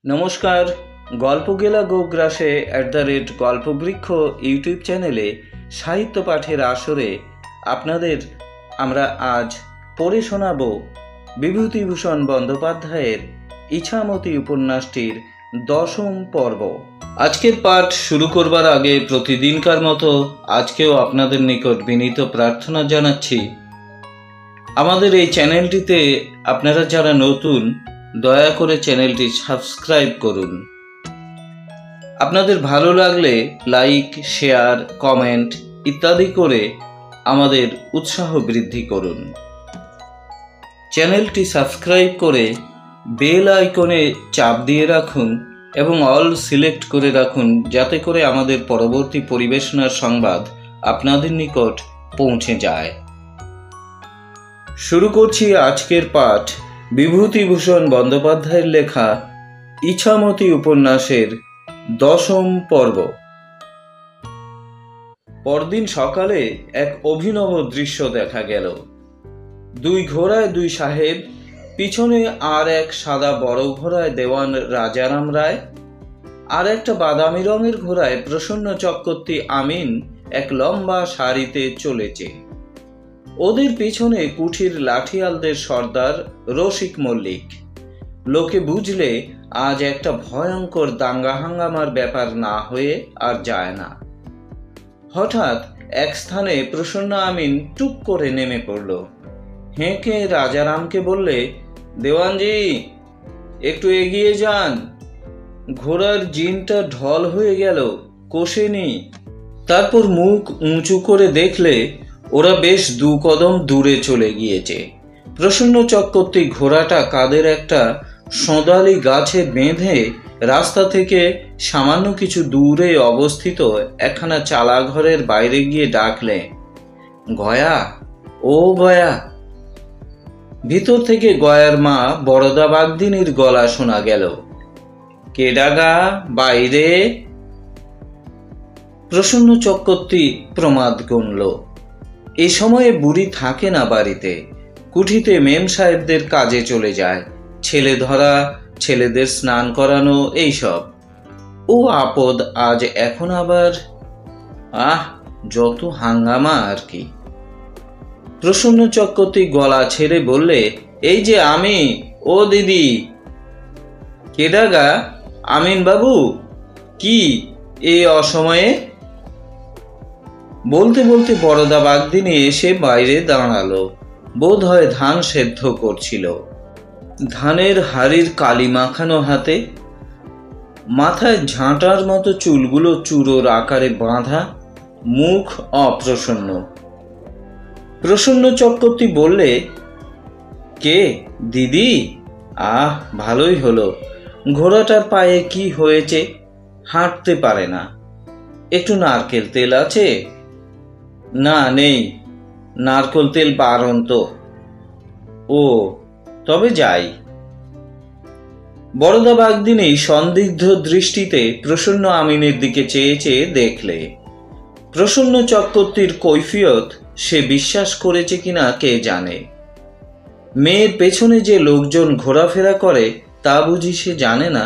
নমস্কার। গল্পগেলা গোগ্রাসে @গল্পবৃক্ষ ইউটিউব চ্যানেলে সাহিত্য পাঠের আসরে আপনাদের আমরা আজ পড়ে শোনাব বিভূতিভূষণ বন্দ্যোপাধ্যায়ের ইছামতি উপন্যাসটির 10ম পর্ব। আজকের পাঠ শুরু করবার আগে প্রতিদিনকার মতো আজকেও আপনাদের নিকট বিনীত প্রার্থনা জানাচ্ছি, আমাদের এই চ্যানেলটিতে আপনারা যারা নতুন, দয়া করে চ্যানেলটি সাবস্ক্রাইব করুন। আপনাদের ভালো লাগলে লাইক, শেয়ার, কমেন্ট ইত্যাদি করে আমাদের উৎসাহ বৃদ্ধি করুন। চ্যানেলটি সাবস্ক্রাইব করে বেল আইকনে চাপ দিয়ে রাখুন এবং অল সিলেক্ট করে রাখুন, যাতে করে আমাদের পরবর্তী পরিবেশনার সংবাদ আপনাদের নিকট পৌঁছে যায়। শুরু করছি আজকের পাঠ বিভূতিভূষণ বন্দ্যোপাধ্যায়ের লেখা ইছামতি উপন্যাসের 10ম পর্ব। পরদিন সকালে এক অভিনব দৃশ্য দেখা গেল। দুই ঘোড়ায় দুই সাহেব, পিছনে আর এক সাদা বড় ঘোড়ায় দেওয়ান রাজারাম রায়, আর একটা বাদামি রঙের ঘোড়ায় প্রসন্ন চক্রবর্তী আমিন এক লম্বা সারিতে চলেছে। ওদের পিছনে কুঠির লাঠিয়ালদের সর্দার রসিক মল্লিক। লোকে বুঝলে আজ একটা ভয়ঙ্কর দাঙ্গা হাঙ্গামার ব্যাপার না হয়ে আর যায় না। হঠাৎ এক স্থানে প্রসন্ন আমিন টুক করে নেমে পড়ল। হেঁকে রাজারামকে বললে, দেওয়ানজি, একটু এগিয়ে যান, ঘোড়ার জিনটা ঢল হয়ে গেল, কষেনি। তারপর মুখ উঁচু করে দেখলে ওরা বেশ 2 কদম দূরে চলে গিয়েছে। প্রসন্ন চক্রবর্তী ঘোড়াটা কাদের একটা সোঁদালি গাছে বেঁধে রাস্তা থেকে সামান্য কিছু দূরে অবস্থিত একখানা চালা ঘরের বাইরে গিয়ে ডাকলে, গয়া, ও গয়া। ভিতর থেকে গয়ার মা বরদা বাগদিনীর গলা শোনা গেল। কে ডাকা বাইরে? প্রসন্ন চক্রবর্তী প্রমাদ গুনল। এ সময়ে বুড়ি থাকে না বাড়িতে, কুঠিতে মেম সাহেবদের কাজে চলে যায়, ছেলে ধরা, ছেলেদের স্নান করানো, এইসব। ও আপদ আজ এখন আবার যত হাঙ্গামা আর কি। প্রসন্ন চক্রবর্তী গলা ছেড়ে বললে, এই যে আমি, ও দিদি। কে ডাকা? আমিন বাবু। কি এ অসময়ে? বলতে বলতে বরদা বাগদিনী এসে বাইরে দাঁড়ালো। বোধ হয় ধান সেদ্ধ করছিল। ধানের হাড়ির কালি মাখানো হাতে, মাথায় ঝাঁটার মতো চুলগুলো চূড়োর আকারে বাঁধা, মুখ অপ্রসন্ন। প্রসন্ন চক্রবর্তী বললে, কে দিদি? ভালোই হলো। ঘোড়াটার পায়ে কি হয়েছে? হাঁটতে পারে না। একটু নারকেল তেল আছে? না, নেই। নারকেল তেল বারন্ত। ও, তবে যাই। বরদা বাগদিনী সন্দিগ্ধ দৃষ্টিতে প্রসন্ন আমিনের দিকে চেয়ে চেয়ে দেখলে। প্রসন্ন চক্রবর্তীর কৈফিয়ত সে বিশ্বাস করেছে কিনা কে জানে। মেয়ের পেছনে যে লোকজন ঘোরাফেরা করে তা বুঝি সে জানে না?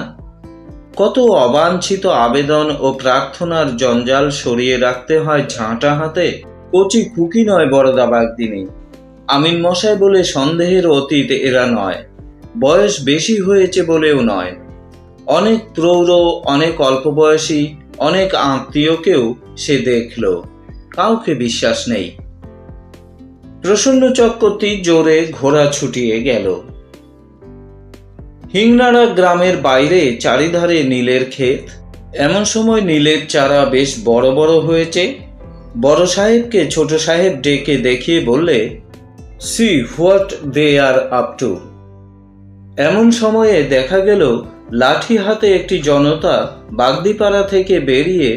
কত অবাঞ্ছিত আবেদন ও প্রার্থনার জঞ্জাল সরিয়ে রাখতে হয় ঝাঁটা হাতে। কচি খুকি নয় বরদা বাগদিনী। আমিন মশাই বলে সন্দেহের অতীত এরা নয়, বয়স বেশি হয়েছে বলেও নয়। অনেক প্রৌঢ়, অনেক অল্প বয়সী, অনেক আত্মীয়কেও সে দেখল, কাউকে বিশ্বাস নেই। প্রসন্ন চক্রবর্তী জোরে ঘোড়া ছুটিয়ে গেল। হিংনাড়া গ্রামের বাইরে চারিধারে নীলের ক্ষেত। এমন সময় নীলের চারা বেশ বড় বড় হয়েছে। বড় সাহেবকে ছোট সাহেব ডেকে দেখিয়ে বললে, see what they are up to. এমন সময়ে দেখা গেল লাঠি হাতে একটি জনতা বাগদিপাড়া থেকে বেরিয়ে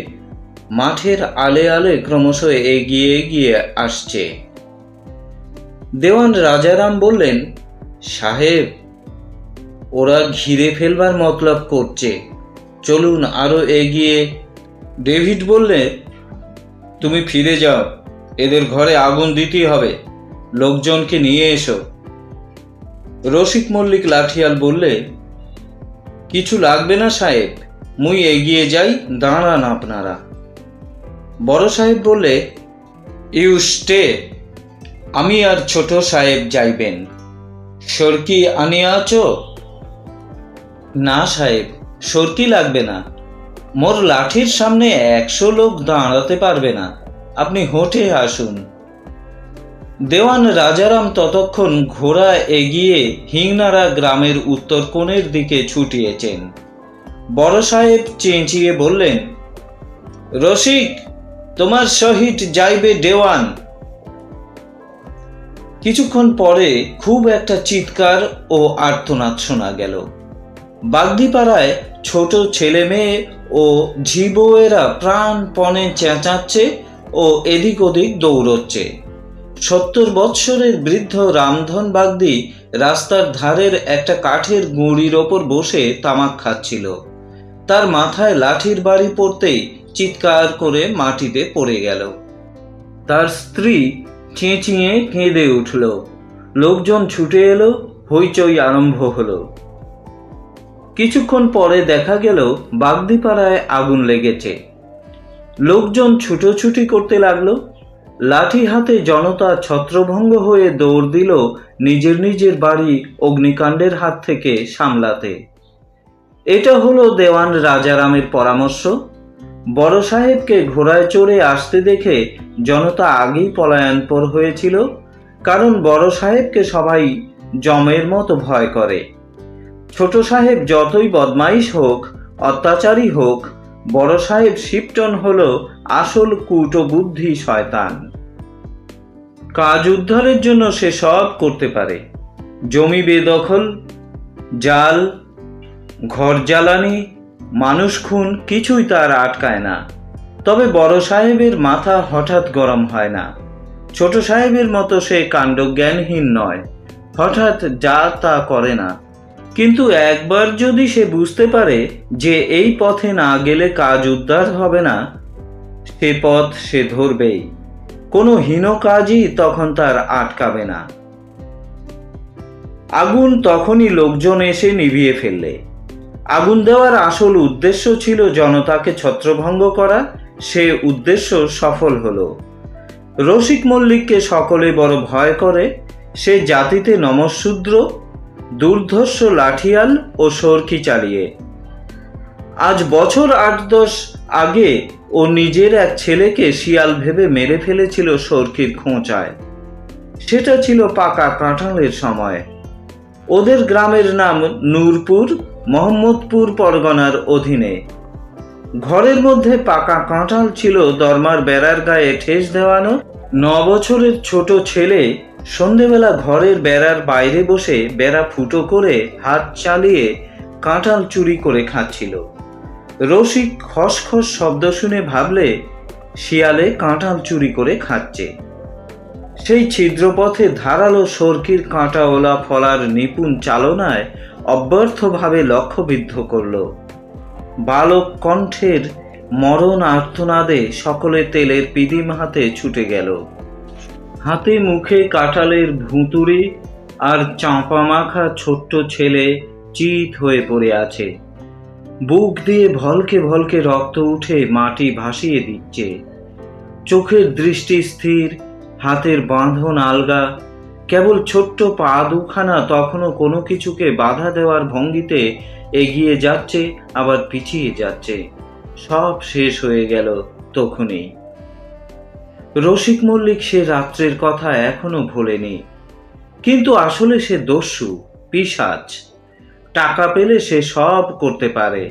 মাঠের আলে আলে ক্রমশ এগিয়ে এগিয়ে আসছে। দেওয়ান রাজারাম বললেন, সাহেব, ওরা ঘিরে ফেলবার মতলব করছে, চলুন আরো এগিয়ে। ডেভিড বললে, তুমি ফিরে যাও, এদের ঘরে আগুন দিতেই হবে, লোকজনকে নিয়ে এসো। রসিক মল্লিক লাঠিয়াল বললে, কিছু লাগবে না সাহেব, মুই এগিয়ে যাই, দাঁড়ান আপনারা। বড় সাহেব বললে, ইউ স্টে, আমি আর ছোট সাহেব যাইবেন। সরকি আনিয়া আছো? না সাহেব, সরকি লাগবে না, মোর লাঠির সামনে 100 লোক দাঁড়াতে পারবে না, আপনি হোঠে আসুন। দেওয়ান রাজারাম ততক্ষণ ঘোড়া এগিয়ে হিংনারা গ্রামের উত্তর কোণের দিকে ছুটিয়েছেন। বড় সাহেব চেঁচিয়ে বললেন, রসিক, তোমার সহিত যাইবে দেওয়ান। কিছুক্ষণ পরে খুব একটা চিৎকার ও আর্তনাদ শোনা গেল। বাগদিপাড়ায় ছোট ছেলে মেয়ে ও ঝিবৌয়েরা প্রাণপণে চেঁচাচ্ছে ও এদিক ওদিক দৌড়চ্ছে। 70 বৎসরের বৃদ্ধ রামধন বাগদি রাস্তার ধারের একটা কাঠের গুঁড়ির ওপর বসে তামাক খাচ্ছিল। তার মাথায় লাঠির বাড়ি পড়তেই চিৎকার করে মাটিতে পড়ে গেল। তার স্ত্রী চেঁচিয়ে কেঁদে উঠল। লোকজন ছুটে এলো, হইচই আরম্ভ হলো। কিছুক্ষণ পরে দেখা গেল বাগদিপাড়ায় আগুন লেগেছে। লোকজন ছুটোছুটি করতে লাগলো। লাঠি হাতে জনতা ছত্রভঙ্গ হয়ে দৌড় দিল নিজের নিজের বাড়ি অগ্নিকাণ্ডের হাত থেকে সামলাতে। এটা হলো দেওয়ান রাজারামের পরামর্শ। বড় সাহেবকে ঘোড়ায় চড়ে আসতে দেখে জনতা আগেই পলায়নপর হয়েছিল, কারণ বড় সাহেবকে সবাই জমের মতো ভয় করে। ছোট সাহেব যতই বদমাইশ হোক, অত্যাচারী হোক, বড় সাহেব শিপটন হলো আসল কূটবুদ্ধি শয়তান। কাজ উদ্ধারের জন্য সে সব করতে পারে। জমি বেদখল, জাল, ঘর জ্বালানি, মানুষ খুন কিছুই তার আটকায় না। তবে বড় সাহেবের মাথা হঠাৎ গরম হয় না। ছোট সাহেবের মতো সে কাণ্ডজ্ঞানহীন নয়, হঠাৎ যা তা করে না। কিন্তু একবার যদি সে বুঝতে পারে যে এই পথে না গেলে কাজ উদ্ধার হবে না, সে পথ সে ধরবেই। কোনো হীন কাজই তখন তার আটকাবে না। আগুন তখনই লোকজন এসে নিভিয়ে ফেললে। আগুন দেওয়ার আসল উদ্দেশ্য ছিল জনতাকে ছত্রভঙ্গ করা। সে উদ্দেশ্য সফল হলো। রসিক মল্লিককে সকলে বড় ভয় করে। সে জাতিতে নমঃশূদ্র, দুর্ধর্ষ লাঠিয়াল ও সরকি চালিয়ে। আজ বছর 8-10 আগে ও নিজের এক ছেলেকে শিয়াল ভেবে মেরে ফেলেছিল সরকির খোঁচায়। সেটা ছিল পাকা কাঁঠালের সময়। ওদের গ্রামের নাম নূরপুর, মোহাম্মদপুর পরগনার অধীনে। ঘরের মধ্যে পাকা কাঁঠাল ছিল দরমার বেড়ার গায়ে ঠেস দেওয়ানো। 9 বছরের ছোট ছেলে সন্ধেবেলা ঘরের বেড়ার বাইরে বসে বেড়া ফুটো করে হাত চালিয়ে কাঁঠাল চুরি করে খাচ্ছিল। রসিক খসখস শব্দ শুনে ভাবলে শিয়ালে কাঁঠাল চুরি করে খাচ্ছে। সেই ছিদ্রপথে ধারালো সরকির কাঁটাওয়ালা ফলার নিপুণ চালনায় অব্যর্থভাবে লক্ষ্যবিদ্ধ করল। বালক কণ্ঠের মরণ আর্তনাদে সকলে তেলের পিদিম হাতে ছুটে গেল। হাতে মুখে কাঁঠালের ভুতুড়ি আর চাঁপা মাখা ছোট্ট ছেলে চিত হয়ে পড়ে আছে। বুক দিয়ে ভলকে ভলকে রক্ত উঠে মাটি ভাসিয়ে দিচ্ছে। চোখের দৃষ্টি স্থির, হাতের বাঁধন আলগা। কেবল ছোট্ট পা দুখানা তখনও কোনো কিছুকে বাধা দেওয়ার ভঙ্গিতে এগিয়ে যাচ্ছে, আবার পিছিয়ে যাচ্ছে। সব শেষ হয়ে গেল তখনই। রসিক মল্লিক সে রাত্রের কথা এখনো ভোলেনি। কিন্তু আসলে সে দস্যু, পিশাচ। টাকা পেলে সে সব করতে পারে।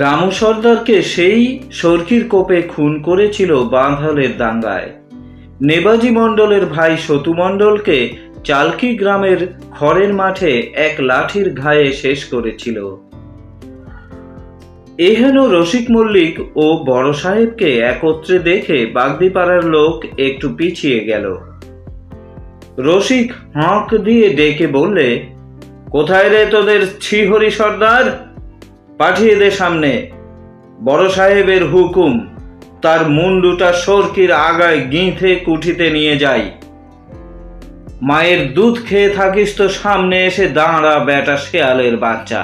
রামু সর্দারকে সেই সরকির কোপে খুন করেছিল বাঁধালের দাঙ্গায়। নেবাজি মণ্ডলের ভাই সতু মণ্ডলকে চালকি গ্রামের খড়ের মাঠে এক লাঠির ঘায়ে শেষ করেছিল। এহেন রসিক মল্লিক ও বড় সাহেবকে একত্রে দেখে বাগদিপাড়ার লোক একটু পিছিয়ে গেল। রসিক হাঁক দিয়ে ডেকে বললে, কোথায় রে তোদের ছিহরি সর্দার? পাঠিয়ে দে সামনে। বড় সাহেবের হুকুম, তার মুন্ডুটা সরকির আগায় গিঁথে কুঠিতে নিয়ে যাই। মায়ের দুধ খেয়ে থাকিস তো সামনে এসে দাঁড়া বেটা শেয়ালের বাচ্চা।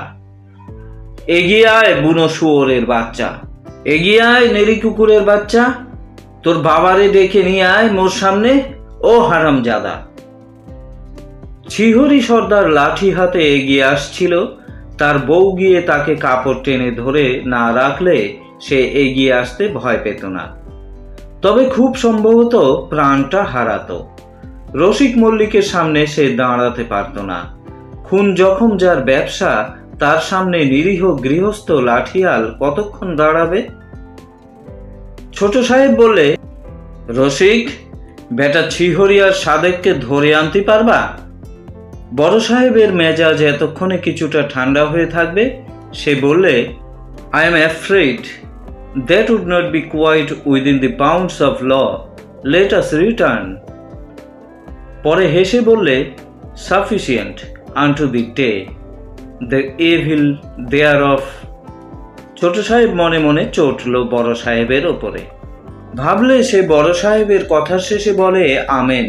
এগিয়ে আয় বুনো শুয়োরের বাচ্চা, এগিয়ে আয় নেরি কুকুরের বাচ্চা, তোর বাবারে ডেকে নিয়ে আয় মোর সামনে, ও হারামজাদা। ছিহরি সর্দার লাঠি হাতে এগিয়ে আসছিল। তার বউ গিয়ে তাকে কাপড় টেনে ধরে না রাখলে সে এগিয়ে আসতে ভয় পেত না, তবে খুব সম্ভবত প্রাণটা হারাতো। রসিক মল্লিকের সামনে সে দাঁড়াতে পারত না। খুন জখম যার ব্যবসা, তার সামনে নিরীহ গৃহস্থ লাঠিয়াল কতক্ষণ দাঁড়াবে? ছোট সাহেব বললে, রসিক, বেটা ছিহরি আর সাদেককে ধরে আনতে পারবা? বড় সাহেবের মেজাজ এতক্ষণে কিছুটা ঠান্ডা হয়ে থাকবে। সে বললে, I am afraid that would not be quite within the bounds of law. Let us return. পরে হেসে বললে, sufficient unto the day, the evil thereof. ছোট সাহেব মনে মনে চটল বড় সাহেবের ওপরে। ভাবলে সে বড় সাহেবের কথার শেষে বলে আমেন,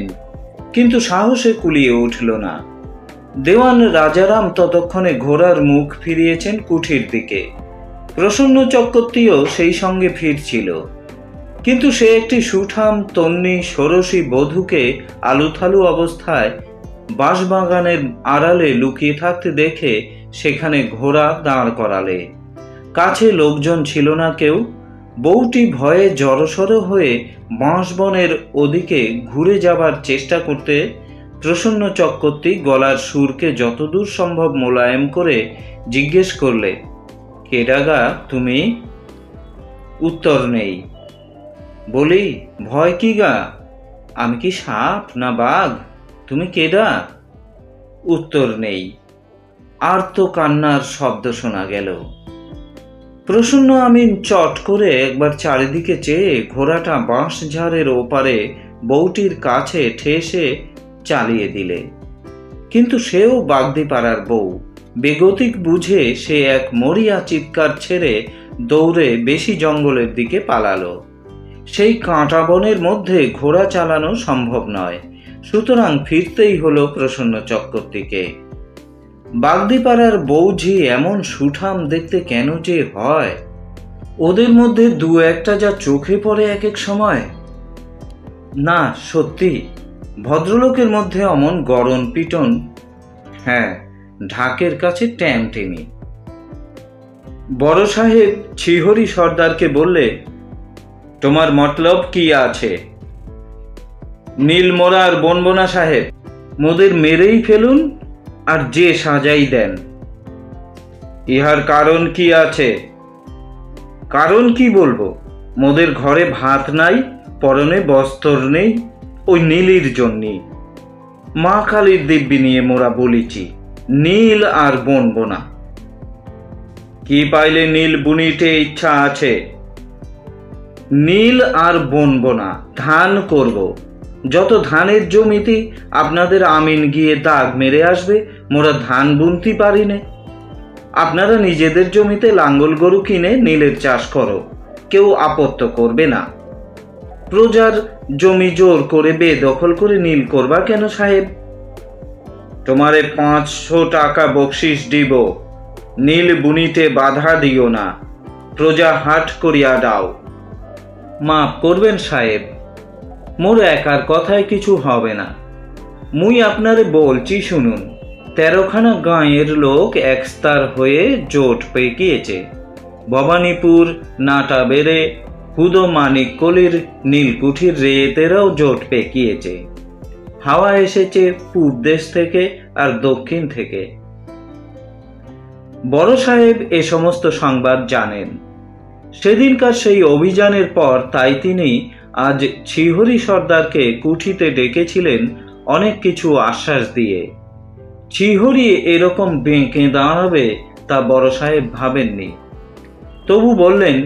কিন্তু সাহসে কুলিয়ে উঠল না। দেওয়ান রাজারাম ততক্ষণে ঘোড়ার মুখ ফিরিয়েছেন কুঠির দিকে। প্রসন্ন চক্রবর্তীও সেই সঙ্গে ফিরছিল, কিন্তু সে একটি সুঠাম তন্নি ষোড়শী বধূকে আলুথালু অবস্থায় বাঁশবাগানের আড়ালে লুকিয়ে থাকতে দেখে সেখানে ঘোড়া দাঁড় করালে। কাছে লোকজন ছিল না কেউ। বউটি ভয়ে জড়সড় হয়ে বাঁশবনের ওদিকে ঘুরে যাবার চেষ্টা করতে প্রসন্ন চক্রবর্তী গলার সুরকে যতদূর সম্ভব মোলায়েম করে জিজ্ঞেস করলে, কেডাগা তুমি? উত্তর নেই। বলি, ভয় কি গা? আমি কি সাপ না বাঘ? তুমি কেডা? উত্তর নেই। আর্ত কান্নার শব্দ শোনা গেল। প্রসন্ন আমিন চট করে একবার চারিদিকে চেয়ে ঘোড়াটা বাঁশঝাড়ের ওপারে বউটির কাছে ঠেসে চালিয়ে দিলে। কিন্তু সেও বাগদিপাড়ার বউ। বেগতিক বুঝে সে এক মরিয়া চিৎকার ছেড়ে দৌড়ে বেশি জঙ্গলের দিকে পালালো। সেই কাঁটা বনের মধ্যে ঘোড়া চালানো সম্ভব নয়, সুতরাং ফিরতেই হলো প্রসন্ন চক্রবর্তীকে। বাগদিপাড়ার বউঝি এমন সুঠাম দেখতে কেন যে হয়? ওদের মধ্যে দু একটা যা চোখে পড়ে এক এক সময়। না, সত্যি ভদ্রলোকের মধ্যে অমন গড়ন পিটন, হ্যাঁ, ঢাকের কাছে ট্যামটেমি। বড় সাহেব ছিহরি সর্দারকে বললে, তোমার মতলব কি আছে? নীলমোড়া আর বনবনা সাহেব, মোদের মেরেই ফেলুন আর যে সাজাই দেন। ইহার কারণ কি আছে? কারণ কি বলবো? মোদের ঘরে ভাত নাই, পরনে বস্ত্র নেই, ওই নীলির জন্যই। মা কালীর দিব্যি নিয়ে মোরা বলিছি, নীল আর বনবনা। কি পাইলে নীল বুনিতে ইচ্ছা আছে? নীল আর বনবনা ধান করব। যত ধানের জমিতে আপনাদের আমিন গিয়ে দাগ মেরে আসবে, মোরা ধান বুনতে পারি না। আপনারা নিজেদের জমিতে লাঙ্গল গরু কিনে নীলের চাষ করো, কেউ আপত্তি করবে না। প্রজার জমি জোর করে বেদখল করে নীল করবা কেন সাহেব? তোমারে 500 টাকা বকশিস দিব, নীল বুনিতে বাধা দিও না, প্রজা হাট করিয়া দাও। মাফ করবেন সাহেব, মোর একার কথায় কিছু হবে না। মুই আপনারে বলছি শুনুন, 13খানা গাঁয়ের লোক একস্তার হয়ে জোট পেকিয়েছে। ভবানীপুর, নাটাবেড়ে, হুদো মানিককলির নীলকুঠির রেয়েতেরাও জোট পেকিয়েছে। হাওয়া এসেছে পূব দেশ থেকে আর দক্ষিণ থেকে। বড় সাহেব এ সমস্ত সংবাদ জানেন। সেদিনকার সেই অভিযানের পর তাই তিনি আজ ছিহরি সর্দারকে কুঠিতে ডেকেছিলেন অনেক কিছু আশ্বাস দিয়ে। ছিহরি এরকম বেঁকে দাঁড়াবে তা বড় সাহেব ভাবেননি। তবু বললেন,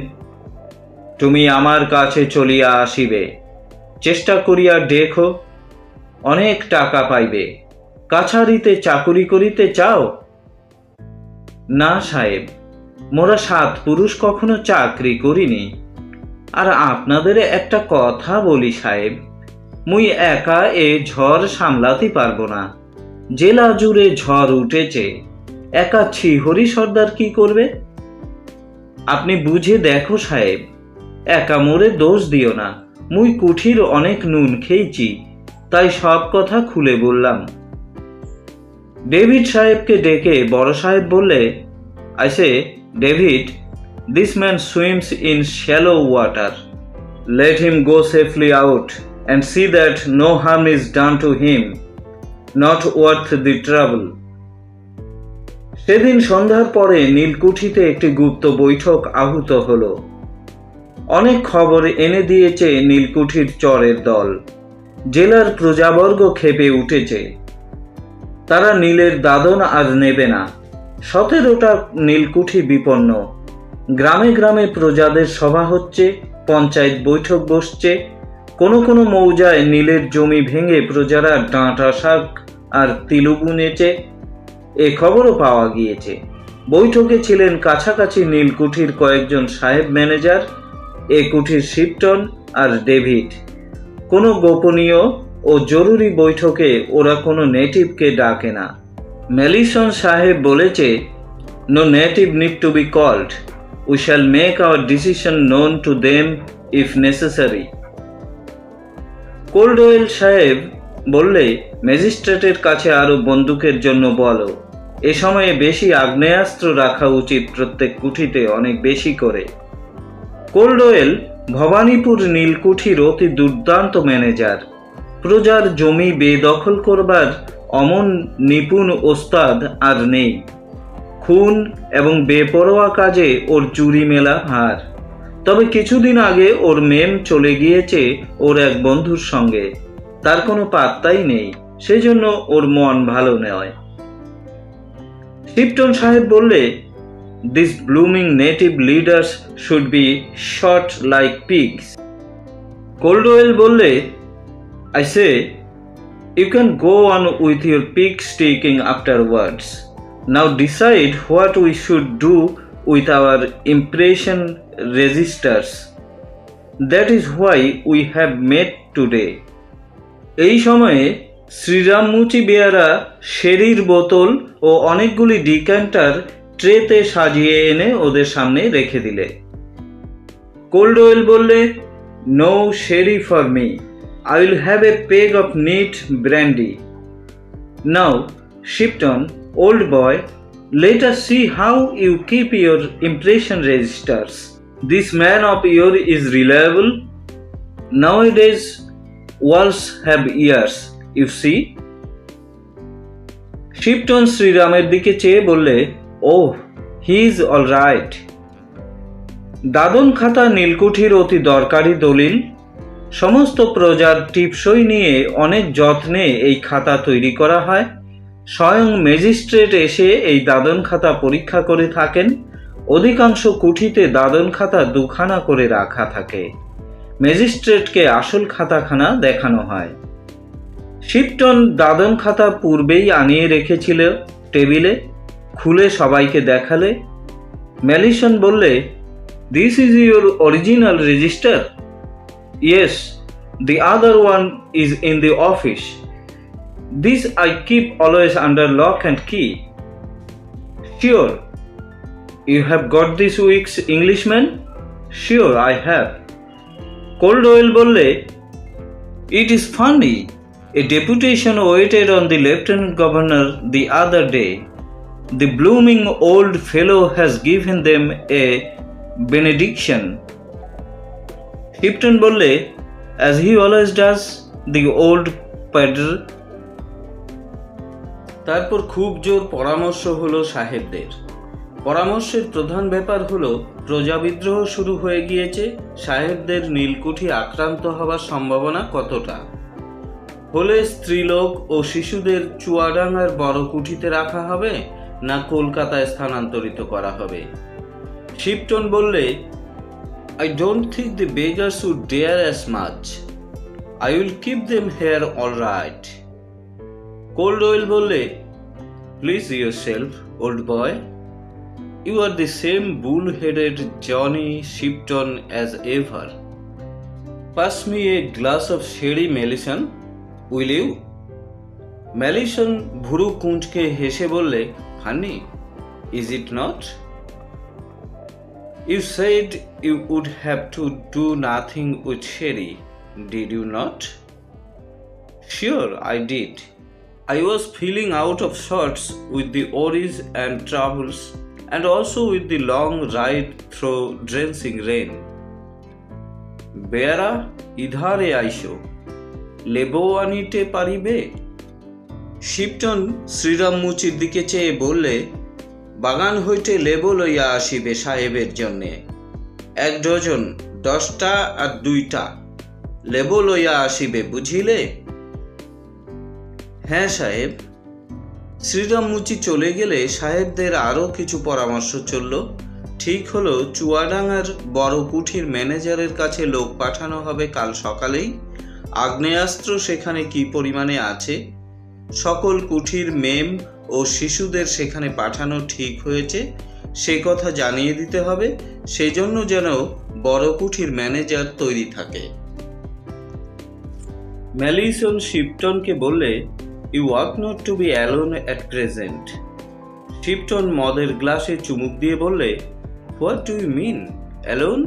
তুমি আমার কাছে চলিয়া আসিবে, চেষ্টা করিয়া দেখো, অনেক টাকা পাইবে। কাছারিতে চাকুরি করিতে চাও? না সাহেব, মোরা 7 পুরুষ কখনো চাকরি করিনি। আর আপনাদের একটা কথা বলি সাহেব, মুই একা এ ঝড় সামলাতে পারবো না। জেলা জুড়ে ঝড় উঠেছে, একা ছিহরি সর্দার কি করবে? আপনি বুঝে দেখো সাহেব, একা মোরে দোষ দিও না। মুই কুঠির অনেক নুন খেয়েছি, তাই সব কথা খুলে বললাম। ডেভিড সাহেবকে ডেকে বড় সাহেব বললে, I say David, this man swims in shallow water. Let him go safely out and see that no harm is done to him, not worth the trouble. সেদিন সন্ধ্যার পরে নীলকুঠিতে একটি গুপ্ত বৈঠক আহুত হলো। অনেক খবর এনে দিয়েছে নীলকুঠির চরের দল। জেলার প্রজাবর্গ ক্ষেপে উঠেছে। তারা নীলের দাদন আর নেবে না। 17টা নীলকুঠি বিপন্ন। গ্রামে গ্রামে প্রজাদের সভা হচ্ছে, পঞ্চায়েত বৈঠক বসছে। কোনো কোনো মৌজায় নীলের জমি ভেঙে প্রজারা ডাঁটা শাক আর তিলু বুনেছে, এ খবরও পাওয়া গিয়েছে। বৈঠকে ছিলেন কাছাকাছি নীলকুঠির কয়েকজন সাহেব ম্যানেজার, এ কুঠির শিপটন আর ডেভিড। কোনো গোপনীয় ও জরুরি বৈঠকে ওরা কোনো নেটিভকে ডাকে না। ম্যালিসন সাহেব বলেছে, no native need to be called, we shall make our decision known to them if necessary. Coldwell সাহেব বললে, ম্যাজিস্ট্রেটের কাছে আরো বন্দুকের জন্য বলো। এ সময়ে বেশি আগ্নেয়াস্ত্র রাখা উচিত প্রত্যেক কুঠিতে, অনেক বেশি করে। কোল্ডওয়েল ভবানীপুর নীলকুঠির অতি দুর্দান্ত ম্যানেজার। প্রজার জমি বেদখল করবার অমন নিপুণ ওস্তাদ আর নেই। খুন এবং বেপরোয়া কাজে ওর চুরি মেলা হার। তবে কিছুদিন আগে ওর মেম চলে গিয়েছে ওর এক বন্ধুর সঙ্গে, তার কোনো পাত্তাই নেই, সেজন্য ওর মন ভালো নয়। শিপটন সাহেব বললে, this blooming native leaders should be shot like pigs. Coldwell বললে, I say you can go on with your pig sticking afterwards. Now decide what we should do with our impression registers. That is why we have met today. এই সময়ে শ্রীরাম মুচি বেয়ারা শেরির বোতল ও অনেকগুলি decanter ট্রেতে সাজিয়ে এনে ওদের সামনে রেখে দিলে। কোল্ডওয়েল বললে, no sherry for me, I will have a peg of neat brandy. Now Shipton, old boy, let us see how you keep your impression registers. This man of yours is reliable. Nowadays, walls have ears, you see. Shipton শ্রীরামের দিকে চেয়ে বললে, oh, he is all right. দাদন খাতা নীলকুঠির অতি দরকারি দলিল। সমস্ত প্রজার টিপসই নিয়ে অনেক যত্নে এই খাতা তৈরি করা হয়। স্বয়ং ম্যাজিস্ট্রেট এসে এই দাদন খাতা পরীক্ষা করে থাকেন। অধিকাংশ কুঠিতে দাদন খাতা দুখানা করে রাখা থাকে। ম্যাজিস্ট্রেটকে আসল খাতাখানা দেখানো হয়। শিপটন দাদন খাতা পূর্বেই আনিয়ে রেখেছিল টেবিলে, খুলে সবাইকে দেখালে। ম্যালিসন বললে, this is your original register? Yes, the other one is in the office. This I keep always under lock and key. Sure. You have got this week's Englishman? Sure, I have. Coldwell bolle, it is funny. A deputation waited on the Lieutenant Governor the other day. The blooming old fellow has given them a benediction. Shipton bolle, as he always does, the old padre. তারপর খুব জোর পরামর্শ হলো সাহেবদের। পরামর্শের প্রধান ব্যাপার হলো প্রজাবিদ্রোহ শুরু হয়ে গিয়েছে, সাহেবদের নীলকুঠি আক্রান্ত হওয়ার সম্ভাবনা কতটা। হলে স্ত্রীলোক ও শিশুদের চুয়াডাঙ্গার বড় কুঠিতে রাখা হবে না কলকাতায় স্থানান্তরিত করা হবে। শিপটন বললে, I don't think the beggars would dare as much. I will keep them here all right. Coldwell বললে, please yourself, old boy. You are the same bull-headed Johnny Shipton as ever. Pass me a glass of sherry, Mellison, will you? Mellison ভুরু কুঁচকে হেসে বললে, Honey, is it not? You said you would have to do nothing with Sherry, did you not? Sure, I did. I was feeling out of sorts with the worries and troubles, and also with the long ride through drenching rain. বেয়ারা ইধারে আইসো, লেবু আনিতে পারিবে? Shipton Shriram মুচির দিকে চেয়ে বললে, বাগান হইতে লেবু লইয়া আসিবে সাহেবের জন্যে। 1 ডজন, 10টা আর 2টা লেবু লইয়া আসিবে, বুঝিলে? হ্যাঁ সাহেব। শ্রীরাম মুচি চলে গেলে সাহেবদের আরও কিছু পরামর্শ চলল। ঠিক হলো চুয়াডাঙ্গার বড় কুঠির ম্যানেজারের কাছে লোক পাঠানো হবে কাল সকালেই। আগ্নেয়াস্ত্র সেখানে কি পরিমাণে আছে, সকল কুঠির মেম ও শিশুদের সেখানে পাঠানো ঠিক হয়েছে সে কথা জানিয়ে দিতে হবে, সেজন্য যেন বড় কুঠির ম্যানেজার তৈরি থাকে। ম্যালিসন শিপটনকে বললে, you ought not to be alone at present. Shipton মদের গ্লাসে চুমুক দিয়ে বললে, what do you mean alone?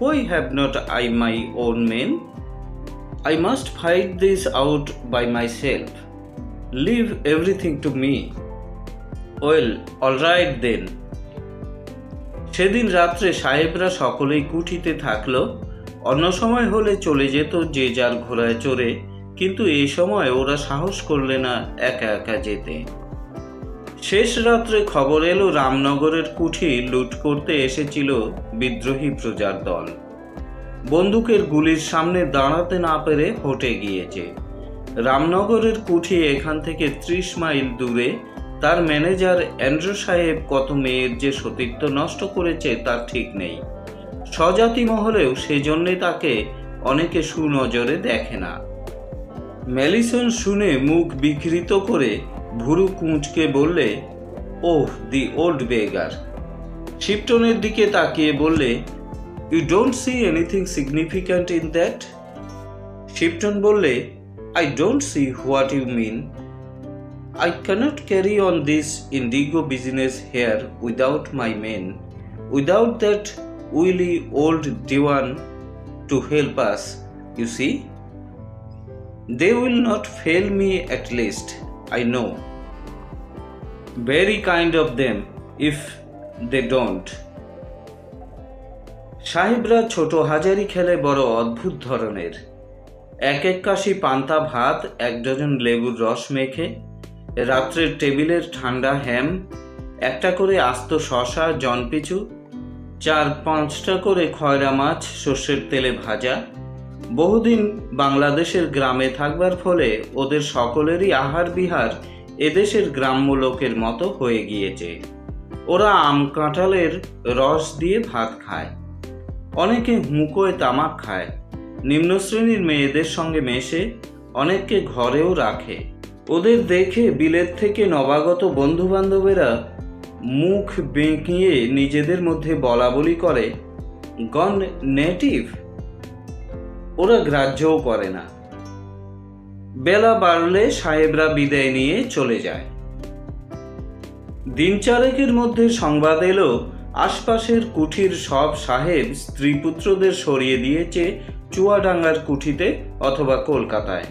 Why have not I my own men? I must fight this out by myself. Leave everything to me. Well, all right then. সেদিন রাত্রে সাহেবরা সকলেই কুঠিতে থাকলো। অন্য সময় হলে চলে যেত যে যার ঘোড়ায় চড়ে, কিন্তু এই সময় ওরা সাহস করলে না একা একা যেতে। শেষ রাত্রে খবর এলো রামনগরের কুঠি লুট করতে এসেছিল বিদ্রোহী প্রজার দল। বন্দুকের গুলির সামনে দাঁড়াতে না পেরে হটে গিয়েছে। রামনগরের কুঠি এখান থেকে 30 মাইল দূরে। তার ম্যানেজার অ্যান্ড্রু সাহেব কত মেয়ের যে সতীত্ব নষ্ট করেছে তার ঠিক নেই। স্বজাতি মহলেও সেজন্যে তাকে অনেকে সুনজরে দেখে না। ম্যালিসন শুনে মুখ বিকৃত করে ভুরু কুঁচকে বললে, ওহ দি ওল্ড বেগার। শিপটনের দিকে তাকিয়ে বললে, you don't see anything significant in that? শিপটন বললে, I don't see what you mean. I cannot carry on this indigo business here without my men, without that wily old Diwan to help us, you see. They will not fail me at least, I know. Very kind of them if they don't. সাহেবরা ছোট হাজারি খেলে বড় অদ্ভুত ধরনের। 1 কাশি পান্তা ভাত, 1 dozen লেবুর রস মেখে, রাত্রের টেবিলের ঠান্ডা হ্যাম, 1টা করে আস্ত শশা জনপিছু, 4-5টা করে খয়রা মাছ সর্ষের তেলে ভাজা। বহুদিন বাংলাদেশের গ্রামে থাকবার ফলে ওদের সকলেরই আহার বিহার এদেশের গ্রাম্য লোকের মতো হয়ে গিয়েছে। ওরা আম কাঁঠালের রস দিয়ে ভাত খায়, অনেকে হুঁকোয় তামাক খায়, নিম্ন শ্রেণীর মেয়েদের সঙ্গে মেশে, অনেককে ঘরেও রাখে। ওদের দেখে বিলেত থেকে নবাগত বন্ধু বান্ধবেরা মুখ বেঁকিয়ে নিজেদের মধ্যে বলা বলি করে, গন নেটিভ। ওরা গ্রাহ্যও করে না। বেলা বাড়লে সাহেবরা বিদায় নিয়ে চলে যায়। দিন চারেকের মধ্যে সংবাদ এলো আশপাশের কুঠির সব সাহেব স্ত্রী পুত্রদের সরিয়ে দিয়েছে চুয়াডাঙ্গার কুঠিতে অথবা কলকাতায়।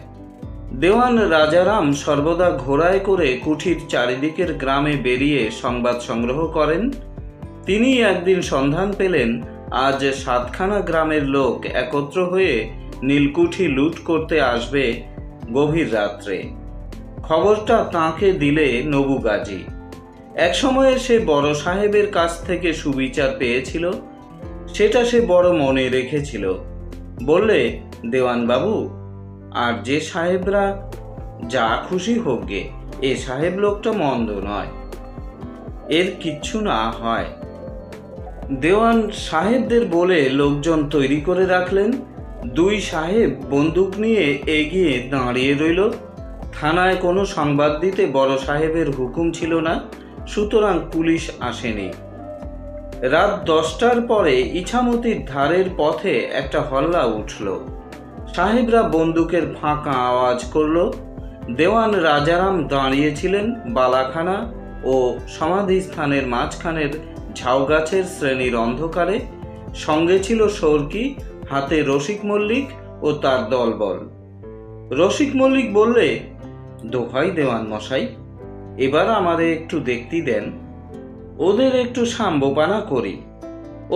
দেওয়ান রাজারাম সর্বদা ঘোড়ায় করে কুঠির চারিদিকের গ্রামে বেরিয়ে সংবাদ সংগ্রহ করেন। তিনি একদিন সন্ধান পেলেন আজ 7খানা গ্রামের লোক একত্র হয়ে নীলকুঠি লুট করতে আসবে গভীর রাত্রে। খবরটা তাঁকে দিলে নবু গাজী। এক সময়ে সে বড় সাহেবের কাছ থেকে সুবিচার পেয়েছিল, সেটা সে বড় মনে রেখেছিল। বললে, দেওয়ান বাবু, আর যে সাহেবরা যা খুশি হোক গে, এ সাহেব লোকটা মন্দ নয়, এর কিচ্ছু না হয়। দেওয়ান সাহেবদের বলে লোকজন তৈরি করে রাখলেন। 2 সাহেব বন্দুক নিয়ে এগিয়ে দাঁড়িয়ে রইল। থানায় কোনো সংবাদ দিতে বড় সাহেবের হুকুম ছিল না, সুতরাং পুলিশ আসেনি। রাত 10টার পরে ইছামতির ধারের পথে একটা হল্লা উঠল। সাহেবরা বন্দুকের ফাঁকা আওয়াজ করল। দেওয়ান রাজারাম দাঁড়িয়েছিলেন বালাখানা ও সমাধিস্থানের মাঝখানের ঝাউ গাছের শ্রেণীর অন্ধকারে। সঙ্গে ছিল সরকি, হাতে রসিক মল্লিক ও তার দলবল। রসিক মল্লিক বললে, দোহাই দেওয়ান মশাই, এবার আমারে একটু দেখতে দেন, ওদের একটু সাম্বপানা করি।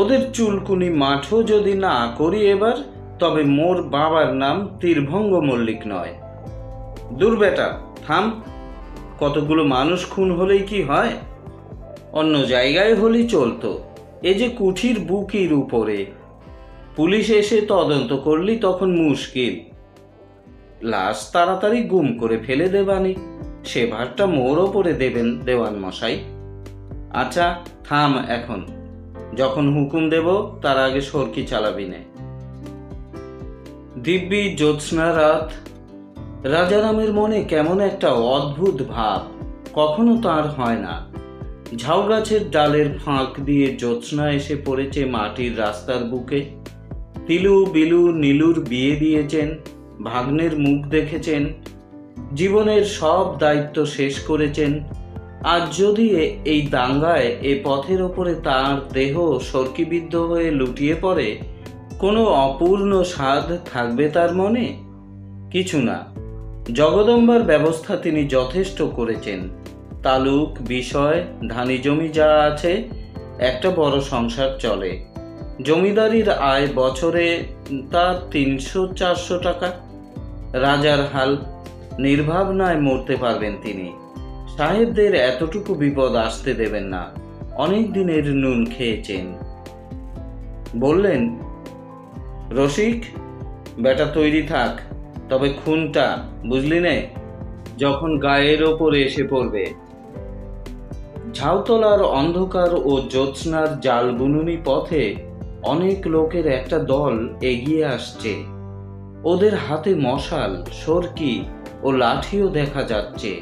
ওদের চুলকুনি মাঠও যদি না করি এবার, তবে মোর বাবার নাম তীরভঙ্গ মল্লিক নয়। দূর বেটা, থাম। কতগুলো মানুষ খুন হলেই কি হয়? অন্য জায়গায় হলেই চলতো, এ যে কুঠির বুকির উপরে। পুলিশ এসে তদন্ত করলি তখন মুশকিল। লাশ তাড়াতাড়ি গুম করে ফেলে দেবানি, সে ভারটা মোর ওপরে দেবেন দেওয়ান মশাই। আচ্ছা থাম এখন, যখন হুকুম দেব তার আগে সরকি চালাবি নে। দিব্যি জ্যোৎস্না রাত। রাজারামের মনে কেমন একটা অদ্ভুত ভাব, কখনো তার হয় না। ঝাউ গাছের ডালের ফাঁক দিয়ে জ্যোৎস্না এসে পড়েছে মাটির রাস্তার বুকে। তিলু বিলু নীলুর বিয়ে দিয়েছেন, ভাগ্নের মুখ দেখেছেন, জীবনের সব দায়িত্ব শেষ করেছেন। আজ যদি এই দাঙ্গায় এ পথের ওপরে তার দেহ সরকিবিদ্ধ হয়ে লুটিয়ে পড়ে, কোনো অপূর্ণ স্বাদ থাকবে তার মনে? কিছু না। জগদম্বার ব্যবস্থা তিনি যথেষ্ট করেছেন। তালুক বিষয় ধানি জমি যা আছে, একটা বড় সংসার চলে। জমিদারির আয় বছরে তা 300-400 টাকা। রাজার হাল, নির্ভাবনায় মরতে পারবেন তিনি। সাহেবদের এতটুকু বিপদ আসতে দেবেন না, অনেক দিনের নুন খেয়েছেন। বললেন, রসিক বেটা তৈরি থাক, তবে খুনটা বুঝলি নে, যখন গায়ের ওপরে এসে পড়বে। ঝাউতলার অন্ধকার ও জ্যোৎস্নার জাল বুনুনি পথে অনেক লোকের একটা দল এগিয়ে আসছে। ওদের হাতে মশাল, সরকি ও লাঠিও দেখা যাচ্ছে।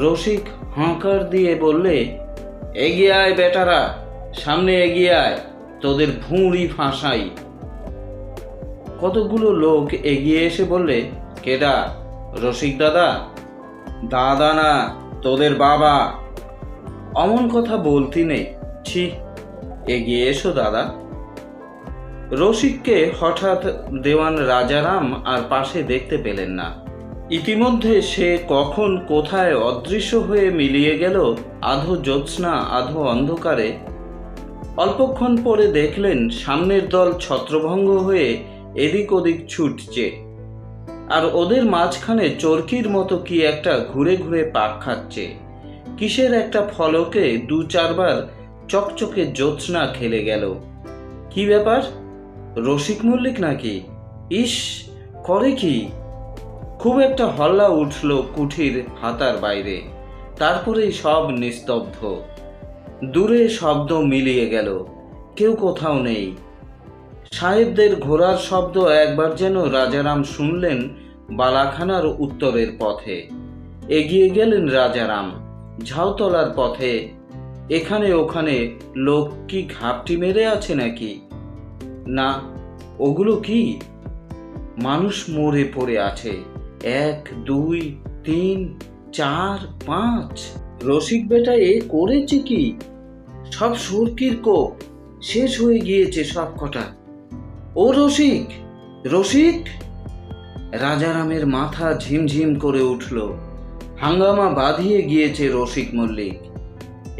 রসিক হাঁকার দিয়ে বললে, এগিয়ে আয় বেটারা, সামনে এগিয়ে আয়, তোদের ভুঁড়ি ফাঁসাই। কতগুলো লোক এগিয়ে এসে বললে, কেডা? রসিক দাদা? দাদা না, তোদের বাবা। অমন কথা বলতি নেই, ছি, এগিয়ে এসো দাদা। রসিককে হঠাৎ দেওয়ান রাজারাম আর পাশে দেখতে পেলেন না। ইতিমধ্যে সে কখন কোথায় অদৃশ্য হয়ে মিলিয়ে গেল আধো জ্যোৎস্না আধো অন্ধকারে। অল্পক্ষণ পরে দেখলেন সামনের দল ছত্রভঙ্গ হয়ে এদিক ওদিক ছুটছে, আর ওদের মাঝখানে চরকির মতো কি একটা ঘুরে ঘুরে পাক খাচ্ছে। কিসের একটা ফলকে 2-4 বার চকচকে জ্যোৎস্না খেলে গেল। কি ব্যাপার? রসিক মল্লিক নাকি? ইস, করে কি? খুব একটা হল্লা উঠল কুঠির হাতার বাইরে। তারপরেই সব নিস্তব্ধ। দূরে শব্দ মিলিয়ে গেল, কেউ কোথাও নেই। সাহেবদের ঘোড়ার শব্দ একবার যেন রাজারাম শুনলেন বালাখানার উত্তরের পথে। এগিয়ে গেলেন রাজারাম। ঝাউতলার পথে এখানে ওখানে লোক কি ঘাপটি মেরে আছে নাকি? না, ওগুলো কি? মানুষ মরে পড়ে আছে, 1, 2, 3, 4, 5। রসিক বেটা এ করেছে কি? সব সরকির কোপ, শেষ হয়ে গিয়েছে সব কটা। ও রসিক, রসিক! রাজারামের মাথা ঝিমঝিম করে উঠল। হাঙ্গামা বাঁধিয়ে গিয়েছে রসিক মল্লিক।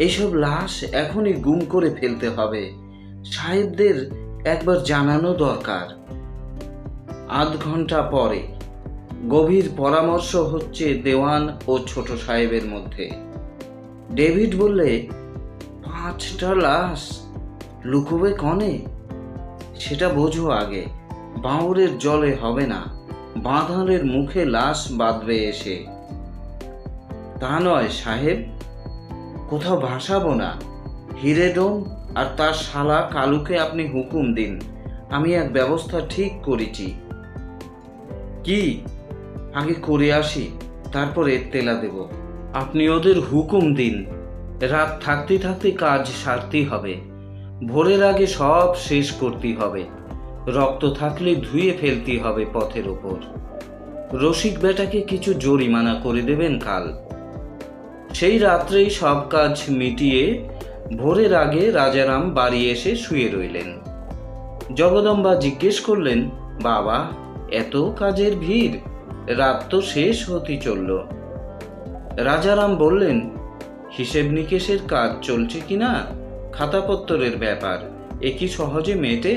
এইসব লাশ এখনই গুম করে ফেলতে হবে, সাহেবদের একবার জানানো দরকার। আধ ঘন্টা পরে গভীর পরামর্শ হচ্ছে দেওয়ান ও ছোট সাহেবের মধ্যে। ডেভিড বললে, 5টা লাশ লুকোবে কনে? সেটা বোঝো আগে। বাঁউরের জলে হবে না, বাঁধানের মুখে লাশ বাঁধবে এসে। তা নয় সাহেব, কোথাও ভাসাবো না। হিরেডোম আর তার শালা কালুকে আপনি হুকুম দিন, আমি এক ব্যবস্থা ঠিক করেছি। কি? আগে করে আসি, তারপরে তেলা দেব। আপনি ওদের হুকুম দিন। রাত থাকতে থাকতে কাজ সারতেই হবে, ভোরের আগে সব শেষ করতেই হবে। রক্ত থাকলে ধুয়ে ফেলতেই হবে পথের ওপর। রসিক বেটাকে কিছু জরিমানা করে দেবেন কাল। সেই রাত্রেই সব কাজ মিটিয়ে ভোরের আগে রাজারাম বাড়ি এসে শুয়ে রইলেন। জগদম্বা জিজ্ঞেস করলেন, বাবা, এত কাজের ভিড়, রাত তো শেষ হতে চলল। রাজারাম বললেন, হিসেব নিকেশের কাজ চলছে কিনা, খাতাপত্তরের ব্যাপার, এ কি সহজে মেটে?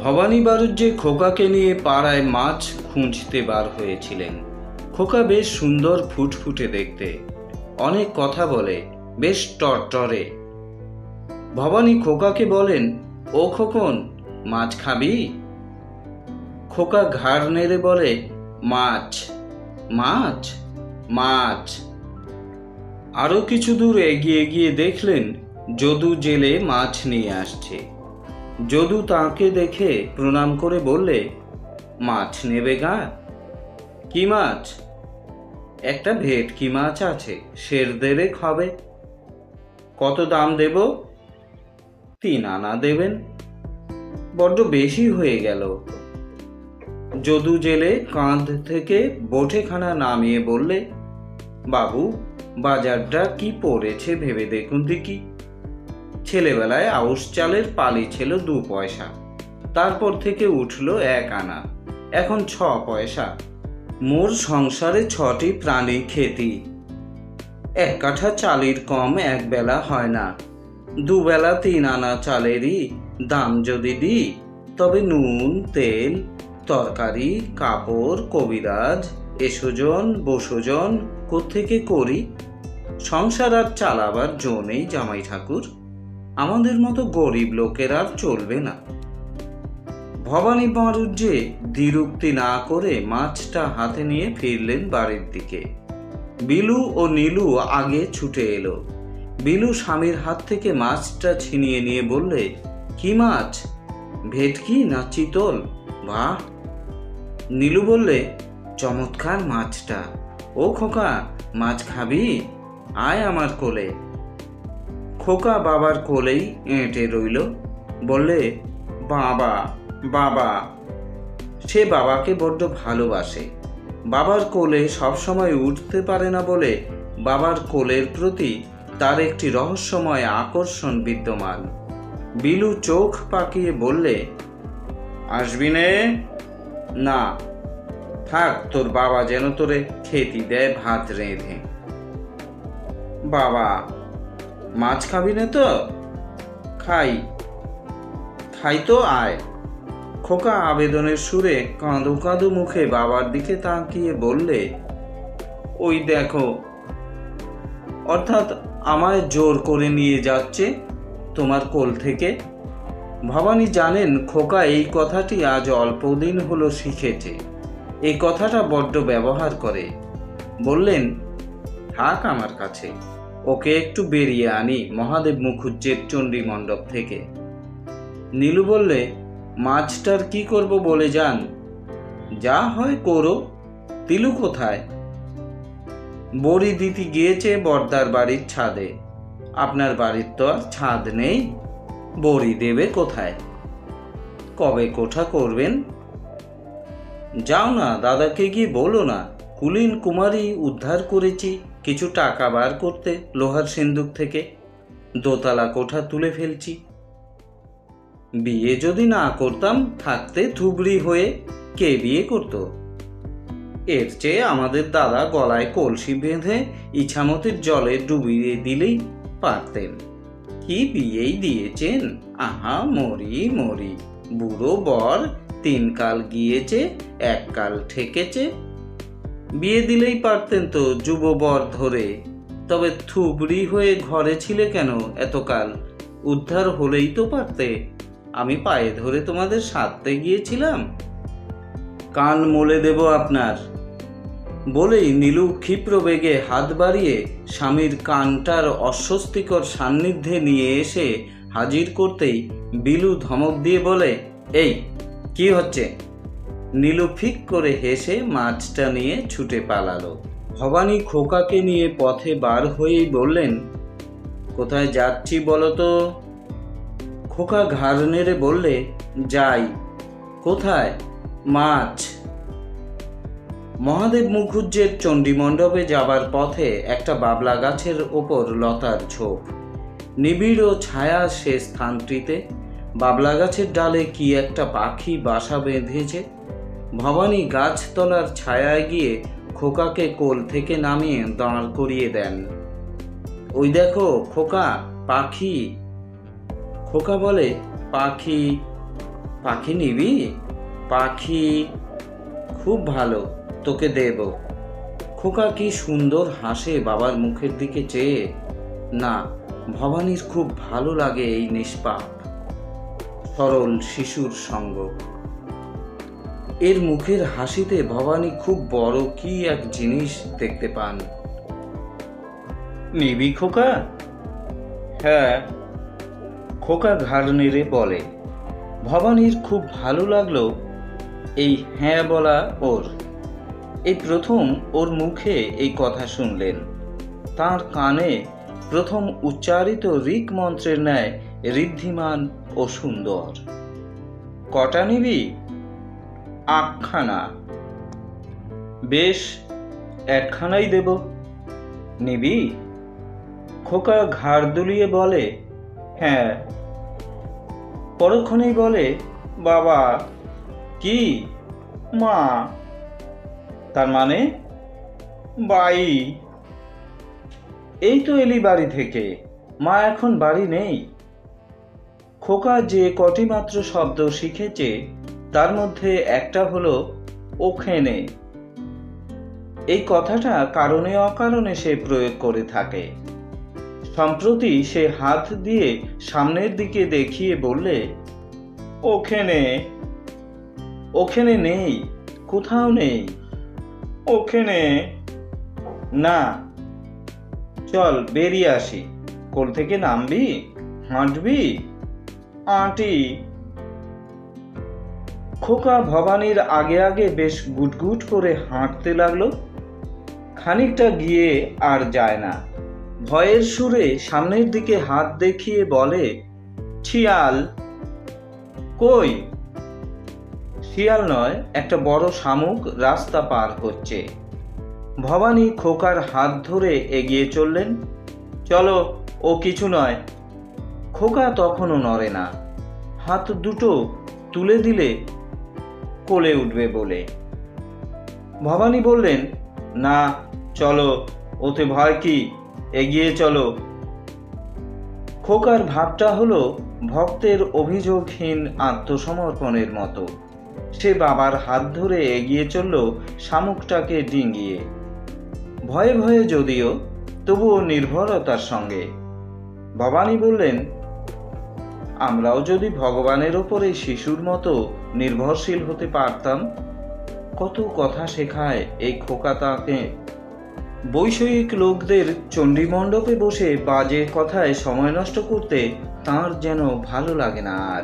ভবানী বাড়ুজ্যে খোকাকে নিয়ে পাড়ায় মাছ খুঁজতে বার হয়েছিলেন। খোকা বেশ সুন্দর, ফুটফুটে দেখতে, অনেক কথা বলে, বেশ টরটরে। ভবানী খোকাকে বলেন, ও খোকন, মাছ খাবি? খোকা ঘাড় নেড়ে বলে, মাছ, মাছ, মাছ। আরো কিছু দূর এগিয়ে গিয়ে দেখলেন যদু জেলে মাছ নিয়ে আসছে। যদু তাকে দেখে প্রণাম করে বললে, মাছ নেবে গা? কি মাছ? একটা ভেটকি মাছ আছে, সের দেড়েক হবে। কত দাম দেব? 3 আনা দেবেন। বড্ড বেশি হয়ে গেল। যদু জেলে কাঁধ থেকে বোঠেখানা নামিয়ে বললে, বাবু, বাজারটা কি পড়েছে ভেবে দেখুন দেখি। ছেলেবেলায় আউশ চালের পালি ছিল 2 পয়সা, তারপর থেকে উঠল 1 আনা, এখন 6 পয়সা। মোর সংসারে 6টি প্রাণী খেতি, 1 কাঠা চালের কম এক বেলা হয় না। 2 বেলা 3 আনা চালেরই দাম যদি দিই, তবে নুন, তেল, তরকারি, কাপড়, কবিরাজ, এসোজন বসোজন কোত্থেকে করি? সংসার আর চালাবার জো নেই জামাই ঠাকুর, আমাদের মতো গরিব লোকের আর চলবে না। ভবানী বাড়ুজ্যে দ্বিরুক্তি না করে মাছটা হাতে নিয়ে ফিরলেন বাড়ির দিকে। বিলু ও নীলু আগে ছুটে এলো। বিলু স্বামীর হাত থেকে মাছটা ছিনিয়ে নিয়ে বললে, কি মাছ? ভেটকি না চিতল? বাহ! নীলু বললে, চমৎকার মাছটা। ও খোকা, মাছ খাবি? আয় আমার কোলে। খোকা বাবার কোলেই এঁটে রইল, বললে, বাবা, বাবা। সে বাবাকে বড্ড ভালোবাসে। বাবার কোলে সবসময় উঠতে পারে না বলে বাবার কোলের প্রতি তার একটি রহস্যময় আকর্ষণ বিদ্যমান। বিলু চোখ পাকিয়ে বললে, আসবি নে? না, থাক, তোর বাবা যেন তোরে খেতে দেয় ভাত রেঁধে। বাবা, মাছ খাবি না তো? খাই, খাই তো, আয়। খোকা আবেদনের সুরে কাঁদো কাঁদো মুখে বাবার দিকে তাকিয়ে বললে, ওই দেখো, অর্থাৎ আমায় জোর করে নিয়ে যাচ্ছে তোমার কোল থেকে। ভবানী জানেন খোকা এই কথাটি আজ অল্প দিন হলো শিখেছে, এই কথাটা বড্ড ব্যবহার করে। বললেন, থাক আমার কাছে, ওকে একটু বেরিয়ে আনি মহাদেব মুখুজ্জের চণ্ডী মণ্ডপ থেকে। নীলু বললে, মাছটার কি করব বলে যান? যা হয় করো। তিলু কোথায়? বড়ি দিতে গিয়েছে বর্দার বাড়ির ছাদে। আপনার বাড়ির তো আর ছাদ নেই, বড়ি দেবে কোথায়? কবে কোঠা করবেন? যাও না, দাদাকে গিয়ে বলো না কুলীন কুমারী উদ্ধার করেছি কিছু টাকা বার করতে লোহার সিন্দুক থেকে, দোতলা কোঠা তুলে ফেলছি। বিয়ে যদি না করতাম, থাকতে থুবড়ি হয়ে কে বিয়ে করত? এর চেয়ে আমাদের দাদা গলায় কলসি বেঁধে ইছামতির জলে ডুবিয়ে দিলেই পারতেন। কি বিয়েই দিয়েছেন, আহা মরি মরি। বুড়ো বর 3 কাল গিয়েছে, 1 কাল ঠেকেছে। বিয়ে দিলেই পারতেন তো যুব বর ধরে। তবে থুবড়ি হয়ে ঘরে ছিলে কেন এতকাল? উদ্ধার হলেই তো পারতে। আমি পায়ে ধরে তোমাদের সাধতে গিয়েছিলাম? কান মলে দেব আপনার। বলেই নীলু ক্ষিপ্র বেগে হাত বাড়িয়ে স্বামীর কানটার অস্বস্তিকর সান্নিধ্যে নিয়ে এসে হাজির করতেই বিলু ধমক দিয়ে বলে, এই কি হচ্ছে? নীলু ফিক করে হেসে মাছটা নিয়ে ছুটে পালালো। ভবানী খোকাকে নিয়ে পথে বার হয়েই বললেন, কোথায় যাচ্ছি বলো তো? খোকা ঘাড় নেড়ে বললে, যাই। কোথায়? মাছ। মহাদেব মুখুজ্জের চণ্ডী মণ্ডপে যাবার পথে একটা বাবলা গাছের ওপর লতার ঝোপ। নিবিড় ছায়া সে স্থানটিতে। বাবলা গাছের ডালে কি একটা পাখি বাসা বেঁধেছে। ভবানী গাছতলার ছায়ায় গিয়ে খোকাকে কোল থেকে নামিয়ে দাঁড় করিয়ে দেন। ওই দেখো খোকা, পাখি। খোকা বলে, পাখি? পাখি নিবি? পাখি খুব ভালো, তোকে দেব। খোকা কি সুন্দর হাসে বাবার মুখের দিকে চেয়ে। না, ভবানীর খুব ভালো লাগে এই নিষ্পাপ সরল শিশুর সঙ্গ। এর মুখের হাসিতে ভবানী খুব বড় কি এক জিনিস দেখতে পান। নিবি খোকা? হ্যাঁ, খোকা ঘাড় নেড়ে বলে। ভবানীর খুব ভালো লাগলো এই হ্যাঁ বলা ওর। এই প্রথম ওর মুখে এই কথা শুনলেন। তার কানে প্রথম উচ্চারিত ঋক মন্ত্রের ন্যায় ঋদ্ধিমান ও সুন্দর। কটা নিবি? আটখানা। বেশ, একখানাই দেব। নিবি? খোকা ঘাড় দুলিয়ে বলে, হ্যাঁ। পরক্ষণেই বলে, বাবা। কি? মা। তার মানে? বাই। এই তো এলি বাড়ি থেকে, মা এখন বাড়ি নেই। খোকা যে কটি মাত্র শব্দ শিখেছে তার মধ্যে একটা হলো ওখানে। এই কথাটা কারণে অকারণে সে প্রয়োগ করে থাকে। সম্প্রতি সে হাত দিয়ে সামনের দিকে দেখিয়ে বললে, ওখানে। ওখানে নেই, কোথাও নেই। ওখানে না। চল বেরিয়ে আসি। কোল থেকে নামবি? হাঁটবি? আঁটি। খোকা ভবানীর আগে আগে বেশ গুটগুট করে হাঁটতে লাগলো। খানিকটা গিয়ে আর যায় না। ভয়ের সুরে সামনের দিকে হাত দেখিয়ে বলে, শিয়াল। কই? শিয়াল নয়, একটা বড় শামুক রাস্তা পার হচ্ছে। ভবানী খোকার হাত ধরে এগিয়ে চললেন। চলো, ও কিছু নয়। খোকা তখনও নড়ে না। হাত দুটো তুলে দিলে কোলে উঠবে বলে। ভবানী বললেন, না, চলো, ওতে ভয় কি, এগিয়ে চলো। খোকার ভাবটা হলো ভক্তের অভিযোগহীন আত্মসমর্পণের মতো। সে বাবার হাত ধরে এগিয়ে চলল শামুকটাকে ডিঙিয়ে। ভয়ে ভয়ে যদিও, তবুও নির্ভরতার সঙ্গে। ভবানী বললেন, আমরাও যদি ভগবানের ওপরে শিশুর মতো নির্ভরশীল হতে পারতাম। কত কথা শেখায় এই খোকা তাকে। বৈষয়িক লোকদের চণ্ডী মণ্ডপে বসে বাজে কথায় সময় নষ্ট করতে তাঁর যেন ভালো লাগে না আর।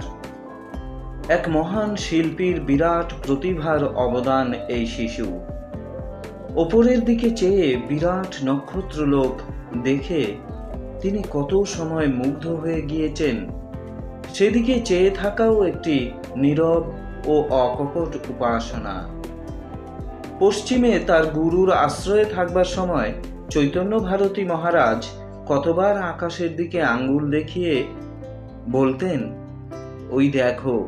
এক মহান শিল্পীর বিরাট প্রতিভার অবদান এই শিশু। ওপরের দিকে চেয়ে বিরাট নক্ষত্রলোক দেখে তিনি কত সময় মুগ্ধ হয়ে গিয়েছেন। সেদিকে চেয়ে থাকাও একটি নীরব ও অকপট উপাসনা। পশ্চিমে তার গুরুর আশ্রয়ে থাকবার সময় চৈতন্য ভারতী মহারাজ কতবার আকাশের দিকে আঙ্গুল দেখিয়ে বলতেন, ওই দেখো,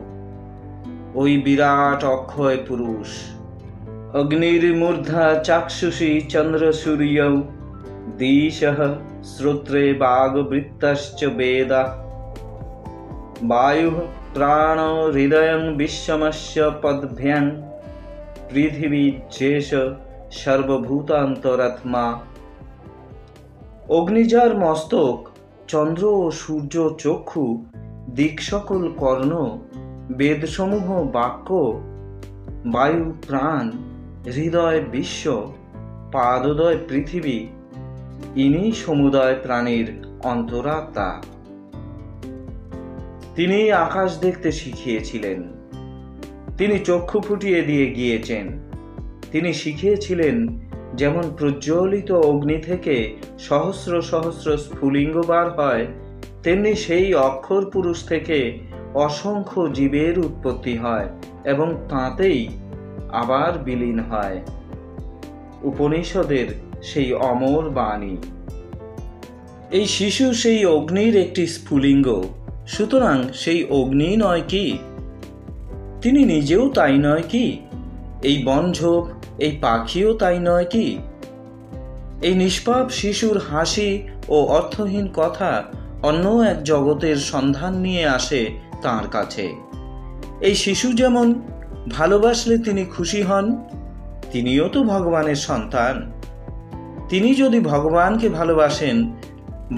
ওই বিরাট অক্ষয় পুরুষ। অগ্নির মূর্ধা চাক্ষুষি চন্দ্র সূর্যৌ দিশঃ শ্রোত্রে বাগবৃত্তশ্চ বেদা বায়ুঃ প্রাণ হৃদয়ং বিশ্বমস্য পদ্ভ্যাং পৃথিবী যেষ সর্বভূতান্তরাত্মা। অগ্নিজার মস্তক, চন্দ্র ও সূর্য চক্ষু, দিক সকল কর্ণ, বেদসমূহ বাক্য, বায়ু প্রাণ, হৃদয় বিশ্ব, পাদোদয় পৃথিবী, ইনি সমুদয় প্রাণীর অন্তরাত্মা। তিনি আকাশ দেখতে শিখিয়েছিলেন। তিনি চক্ষু ফুটিয়ে দিয়ে গিয়েছেন। তিনি শিখিয়েছিলেন যেমন প্রজ্বলিত অগ্নি থেকে সহস্র সহস্র স্ফুলিঙ্গ বার হয়, তেমনি সেই অক্ষর পুরুষ থেকে অসংখ্য জীবের উৎপত্তি হয় এবং তাঁতেই আবার বিলীন হয়। উপনিষদের সেই অমর বাণী। এই শিশু সেই অগ্নির একটি স্ফুলিঙ্গ, সুতরাং সেই অগ্নি নয় কি? তিনি নিজেও তাই নয় কি? এই বনঝোপ, এই পাখিও তাই নয় কি? এই নিষ্পাপ শিশুর হাসি ও অর্থহীন কথা অন্য এক জগতের সন্ধান নিয়ে আসে তাঁর কাছে। এই শিশু যেমন ভালোবাসলে তিনি খুশি হন, তিনিও তো ভগবানের সন্তান। তিনি যদি ভগবানকে ভালোবাসেন,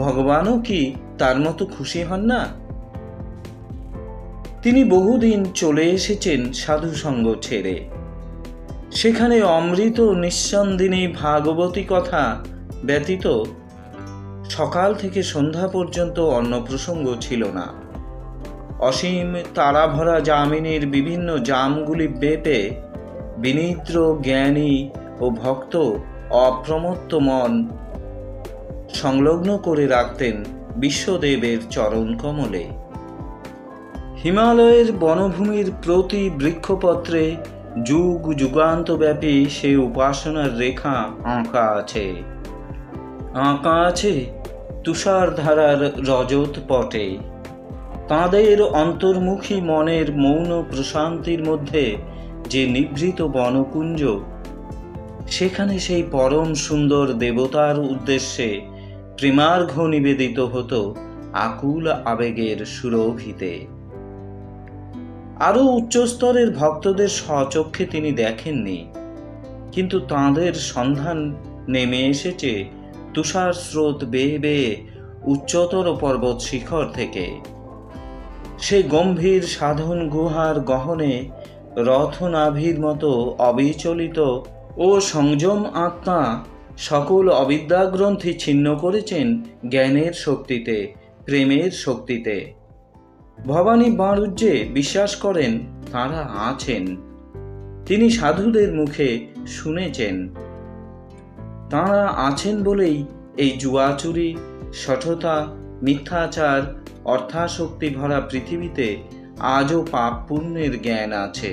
ভগবানও কি তার মতো খুশি হন না? তিনি বহুদিন চলে এসেছেন সাধুসঙ্গ ছেড়ে। সেখানে অমৃত নিঃসন্দিনী ভাগবতী কথা ব্যতীত সকাল থেকে সন্ধ্যা পর্যন্ত অন্য প্রসঙ্গ ছিল না। অসীম তারাভরা যামিনীর বিভিন্ন জামগুলি বেপে বিনিদ্র জ্ঞানী ও ভক্ত অপ্রমত্ত মন সংলগ্ন করে রাখতেন বিশ্বদেবের চরণ কমলে। হিমালয়ের বনভূমির প্রতি বৃক্ষপত্রে যুগ যুগান্তব্যাপী সে উপাসনার রেখা আঁকা আছে। আঁকা আছে তুষার ধারার রজত পটে। তাঁদের অন্তর্মুখী মনের মৌন প্রশান্তির মধ্যে যে নিভৃত বনকুঞ্জ, সেখানে সেই পরম সুন্দর দেবতার উদ্দেশ্যে প্রেমার্ঘ্য নিবেদিত হতো আকুল আবেগের সুরভিতে। আরও উচ্চস্তরের ভক্তদের স্বচক্ষে তিনি দেখেননি, কিন্তু তাঁদের সন্ধান নেমে এসেছে তুষার স্রোত বেয়ে বেয়ে উচ্চতর পর্বত শিখর থেকে। সে গম্ভীর সাধন গুহার গহনে রথনাভির মতো অবিচলিত ও সংযম আত্মা সকল অবিদ্যাগ্রন্থি ছিন্ন করেছেন জ্ঞানের শক্তিতে, প্রেমের শক্তিতে। ভবানী বাঁড়ুজ্যে বিশ্বাস করেন তাঁরা আছেন। তিনি সাধুদের মুখে শুনেছেন তাঁরা আছেন বলেই এই জুয়াচুরি, শঠতা, মিথ্যাচার, অর্থাসক্তি ভরা পৃথিবীতে আজও পাপ পুণ্যের জ্ঞান আছে,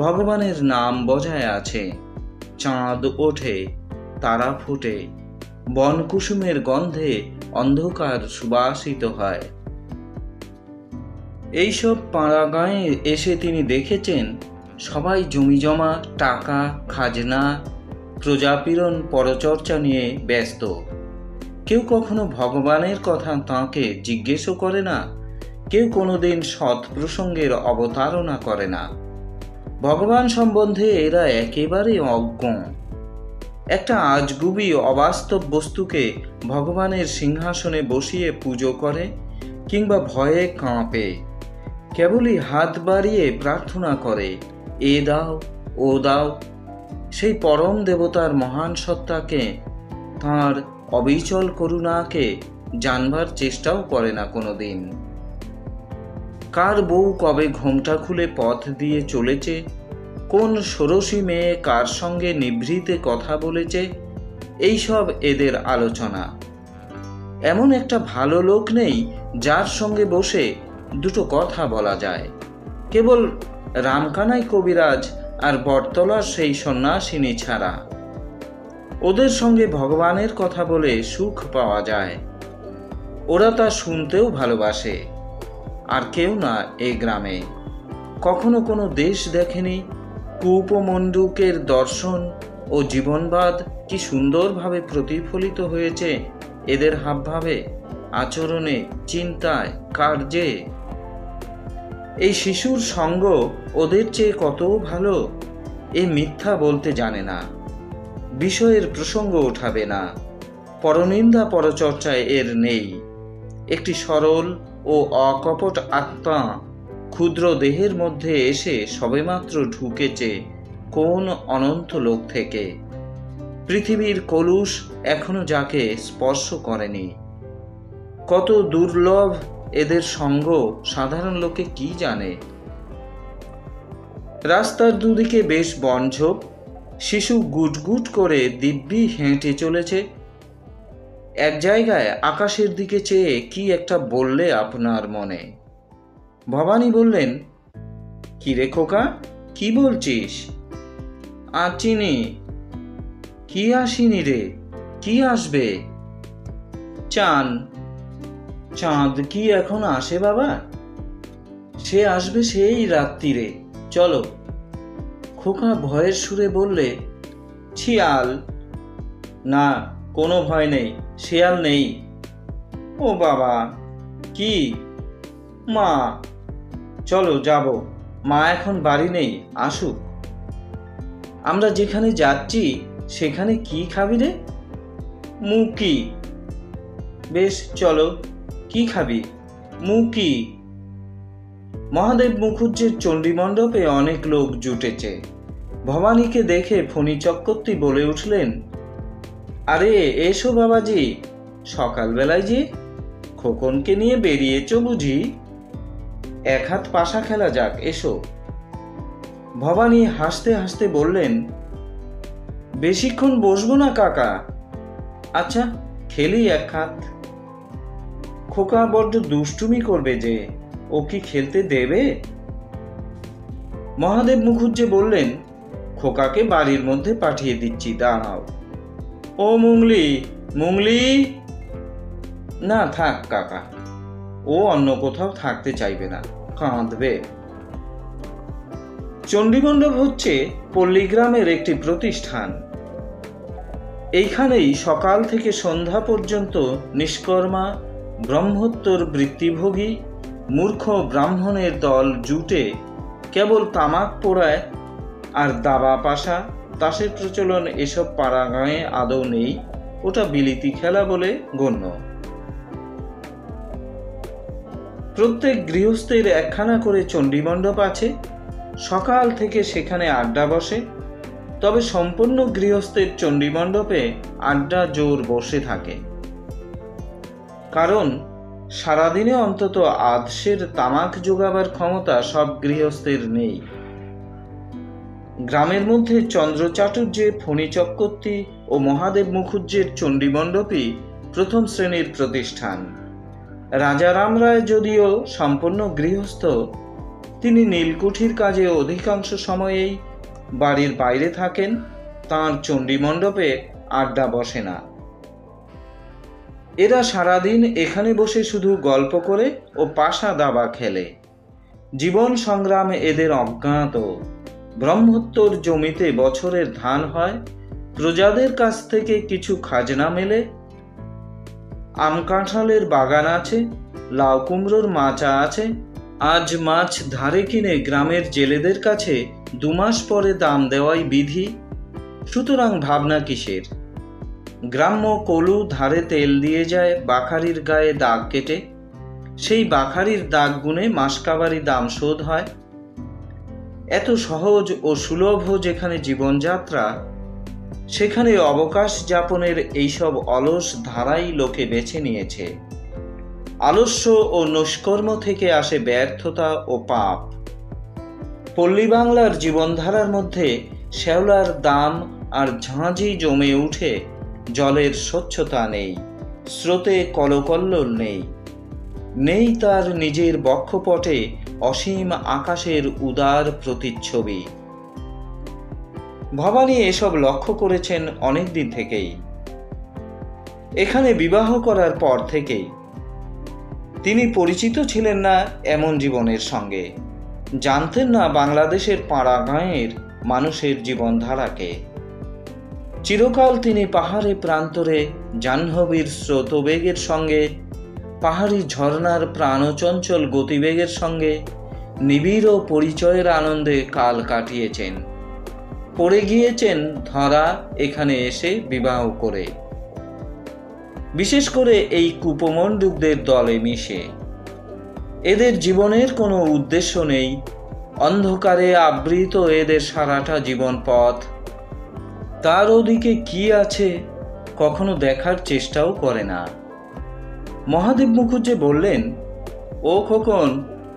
ভগবানের নাম বজায় আছে, চাঁদ ওঠে, তারা ফোটে, বনকুসুমের গন্ধে অন্ধকার সুবাসিত হয়। এইসব পাড়া গাঁয়ে এসে তিনি দেখেছেন সবাই জমিজমা, টাকা, খাজনা, প্রজাপীড়ন, পরচর্চা নিয়ে ব্যস্ত। কেউ কখনো ভগবানের কথা তাঁকে জিজ্ঞেসও করে না, কেউ কোনোদিন সৎ প্রসঙ্গের অবতারণা করে না। ভগবান সম্বন্ধে এরা একেবারে অজ্ঞ। একটা আজগুবি অবাস্তব বস্তুকে ভগবানের সিংহাসনে বসিয়ে পুজো করে কিংবা ভয়ে কাঁপে, কেবলই হাত বাড়িয়ে প্রার্থনা করে, এ দাও, ও দাও। সেই পরম দেবতার মহান সত্তাকে, তাঁর অবিচল করুণাকে জানবার চেষ্টাও করে না কোনোদিন। কার বউ কবে ঘোমটা খুলে পথ দিয়ে চলেছে, কোন ষোড়শী মেয়ে কার সঙ্গে নিভৃতে কথা বলেছে, এইসব এদের আলোচনা। এমন একটা ভালো লোক নেই যার সঙ্গে বসে দুটো কথা বলা যায়। কেবল রামকানাই কবিরাজ আর বটতলার সেই সন্ন্যাসিনী ছাড়া। ওদের সঙ্গে ভগবানের কথা বলে সুখ পাওয়া যায়, ওরা তা শুনতেও ভালোবাসে। আর কেউ না এই গ্রামে কখনো কোনো দেশ দেখেনি। কূপমণ্ডুকের দর্শন ও জীবনবাদ কি সুন্দরভাবে প্রতিফলিত হয়েছে এদের হাবভাবে, আচরণে, চিন্তায়, কার্যে। এই শিশুর সঙ্গ ওদের চেয়ে কত ভালো এ মিথ্যা বলতে জানে না, বিষয়ের প্রসঙ্গ ওঠাবে না, পরনিন্দা পরচর্চায় এর নেই। একটি সরল ও অকপট আত্মা ক্ষুদ্র দেহের মধ্যে এসে সবেমাত্র ঢুকেছে কোন অনন্ত লোক থেকে। পৃথিবীর কলুষ এখনো যাকে স্পর্শ করেনি। কত দুর্লভ এদের সঙ্গ সাধারণ লোকে কি জানে। রাস্তার দুদিকে বেশ বনঝোপ। শিশু গুটগুট করে দিব্যি হেঁটে চলেছে। এক জায়গায় আকাশের দিকে চেয়ে কি একটা বললে আপনার মনে। ভবানী বললেন, কি রে খোকা, কি বলছিস? চিনি। কি আসেনি রে? কি আসবে? চান। চাঁদ কি এখন আসে বাবা? সে আসবে সেই রাত্রিরে, চলো। খোকা ভয়ের সুরে বললে, শিয়াল? না, কোনো ভয় নেই, শিয়াল নেই। ও বাবা, কি? মা। চলো যাব, মা এখন বাড়ি নেই, আসুক। আমরা যেখানে যাচ্ছি সেখানে কি খাবি রে? মুকি। বেশ চলো, কি খাবি? মুকি। মহাদেব মুখুজ্জের চণ্ডীমণ্ডপে অনেক লোক জুটেছে। ভবানীকে দেখে ফণি চক্রবর্তী বলে উঠলেন, আরে এসো বাবাজি, সকালবেলায় যে খোকনকে নিয়ে বেরিয়েছ বুঝি? এক হাত পাশা খেলা যাক, এসো। ভবানী হাসতে হাসতে বললেন, বেশিক্ষণ বসবো না কাকা। আচ্ছা, খেলি এক হাত। খোকা বড্ড দুষ্টুমি করবে যে, ও কি খেলতে দেবে? মহাদেব মুখুজ্জে বললেন, খোকাকে বাড়ির মধ্যে পাঠিয়ে দিচ্ছি, দাঁড়াও। ও মুংলি, মুংলি। না থাক কাকা, ও অন্য কোথাও থাকতে চাইবে না, কাঁদবে। চণ্ডীমণ্ডপ হচ্ছে পল্লীগ্রামের একটি প্রতিষ্ঠান। এইখানেই সকাল থেকে সন্ধ্যা পর্যন্ত নিষ্কর্মা ব্রহ্মোত্তর বৃত্তিভোগী মূর্খ ব্রাহ্মণের দল জুটে কেবল তামাক পোড়ায় আর দাবা পাশা তাসের প্রচলন এসব পাড়া গাঁয়ে আদৌ নেই, ওটা বিলিতি খেলা বলে গণ্য। প্রত্যেক গৃহস্থের একখানা করে চণ্ডীমণ্ডপ আছে, সকাল থেকে সেখানে আড্ডা বসে। তবে সম্পূর্ণ গৃহস্থের চণ্ডীমণ্ডপে আড্ডা জোর বসে থাকে, কারণ সারাদিনে অন্তত আধশের তামাক যোগাবার ক্ষমতা সব গৃহস্থের নেই। গ্রামের মধ্যে চন্দ্রচাটুর্যে ফণি চক্রবর্তী ও মহাদেব মুখুজ্জের চণ্ডীমণ্ডপই প্রথম শ্রেণীর প্রতিষ্ঠান। রাজারাম রায় যদিও সম্পূর্ণ গৃহস্থ, তিনি নীলকুঠির কাজে অধিকাংশ সময়েই বাড়ির বাইরে থাকেন, তাঁর চণ্ডীমণ্ডপে আড্ডা বসে না। এরা সারাদিন এখানে বসে শুধু গল্প করে ও পাশা দাবা খেলে। জীবন সংগ্রাম এদের অজ্ঞাত। ব্রহ্মোত্তর জমিতে বছরের ধান হয়, প্রজাদের কাছ থেকে কিছু খাজনা মেলে, আম কাঁঠালের বাগান আছে, লাউ কুমড়োর মাচা আছে। আজ মাছ ধারে কিনে গ্রামের জেলেদের কাছে 2 মাস পরে দাম দেওয়াই বিধি। সুতরাং ভাবনা কিসের? গ্রাম্য কলু ধারে তেল দিয়ে যায় বাখারির গায়ে দাগ কেটে, সেই বাখারির দাগ গুনে মাসকাবারি দাম শোধ হয়। এত সহজ ও সুলভ যেখানে জীবনযাত্রা, সেখানে অবকাশ যাপনের এইসব অলস ধারাই লোকে বেছে নিয়েছে। আলস্য ও নৈষ্কর্ম থেকে আসে ব্যর্থতা ও পাপ। পল্লী বাংলার জীবনধারার মধ্যে শ্যাওলার দাম আর ঝাঁঝি জমে উঠে জলের স্বচ্ছতা নেই, স্রোতে কলকল্লোল নেই, নেই তার নিজের বক্ষপটে অসীম আকাশের উদার প্রতিচ্ছবি। ভবানী এসব লক্ষ্য করেছেন অনেক দিন থেকেই। এখানে বিবাহ করার পর থেকেই তিনি পরিচিত ছিলেন না এমন জীবনের সঙ্গে, জানতেন না বাংলাদেশের পাড়া গাঁয়ের মানুষের জীবনধারাকে। চিরকাল তিনি পাহাড়ে প্রান্তরে জাহ্নবীর স্রোতবেগের সঙ্গে, পাহাড়ি ঝর্ণার প্রাণচঞ্চল গতিবেগের সঙ্গে নিবিড় পরিচয়ের আনন্দে কাল কাটিয়েছেন। পড়ে গিয়েছেন ধরা এখানে এসে বিবাহ করে, বিশেষ করে এই কুপমণ্ডুকদের দলে মিশে। এদের জীবনের কোনো উদ্দেশ্য নেই, অন্ধকারে আবৃত এদের সারাটা জীবন পথ। তার ওদিকে কি আছে কখনো দেখার চেষ্টাও করে না। মহাদেব মুখুজ্জে বললেন, ও খোকন,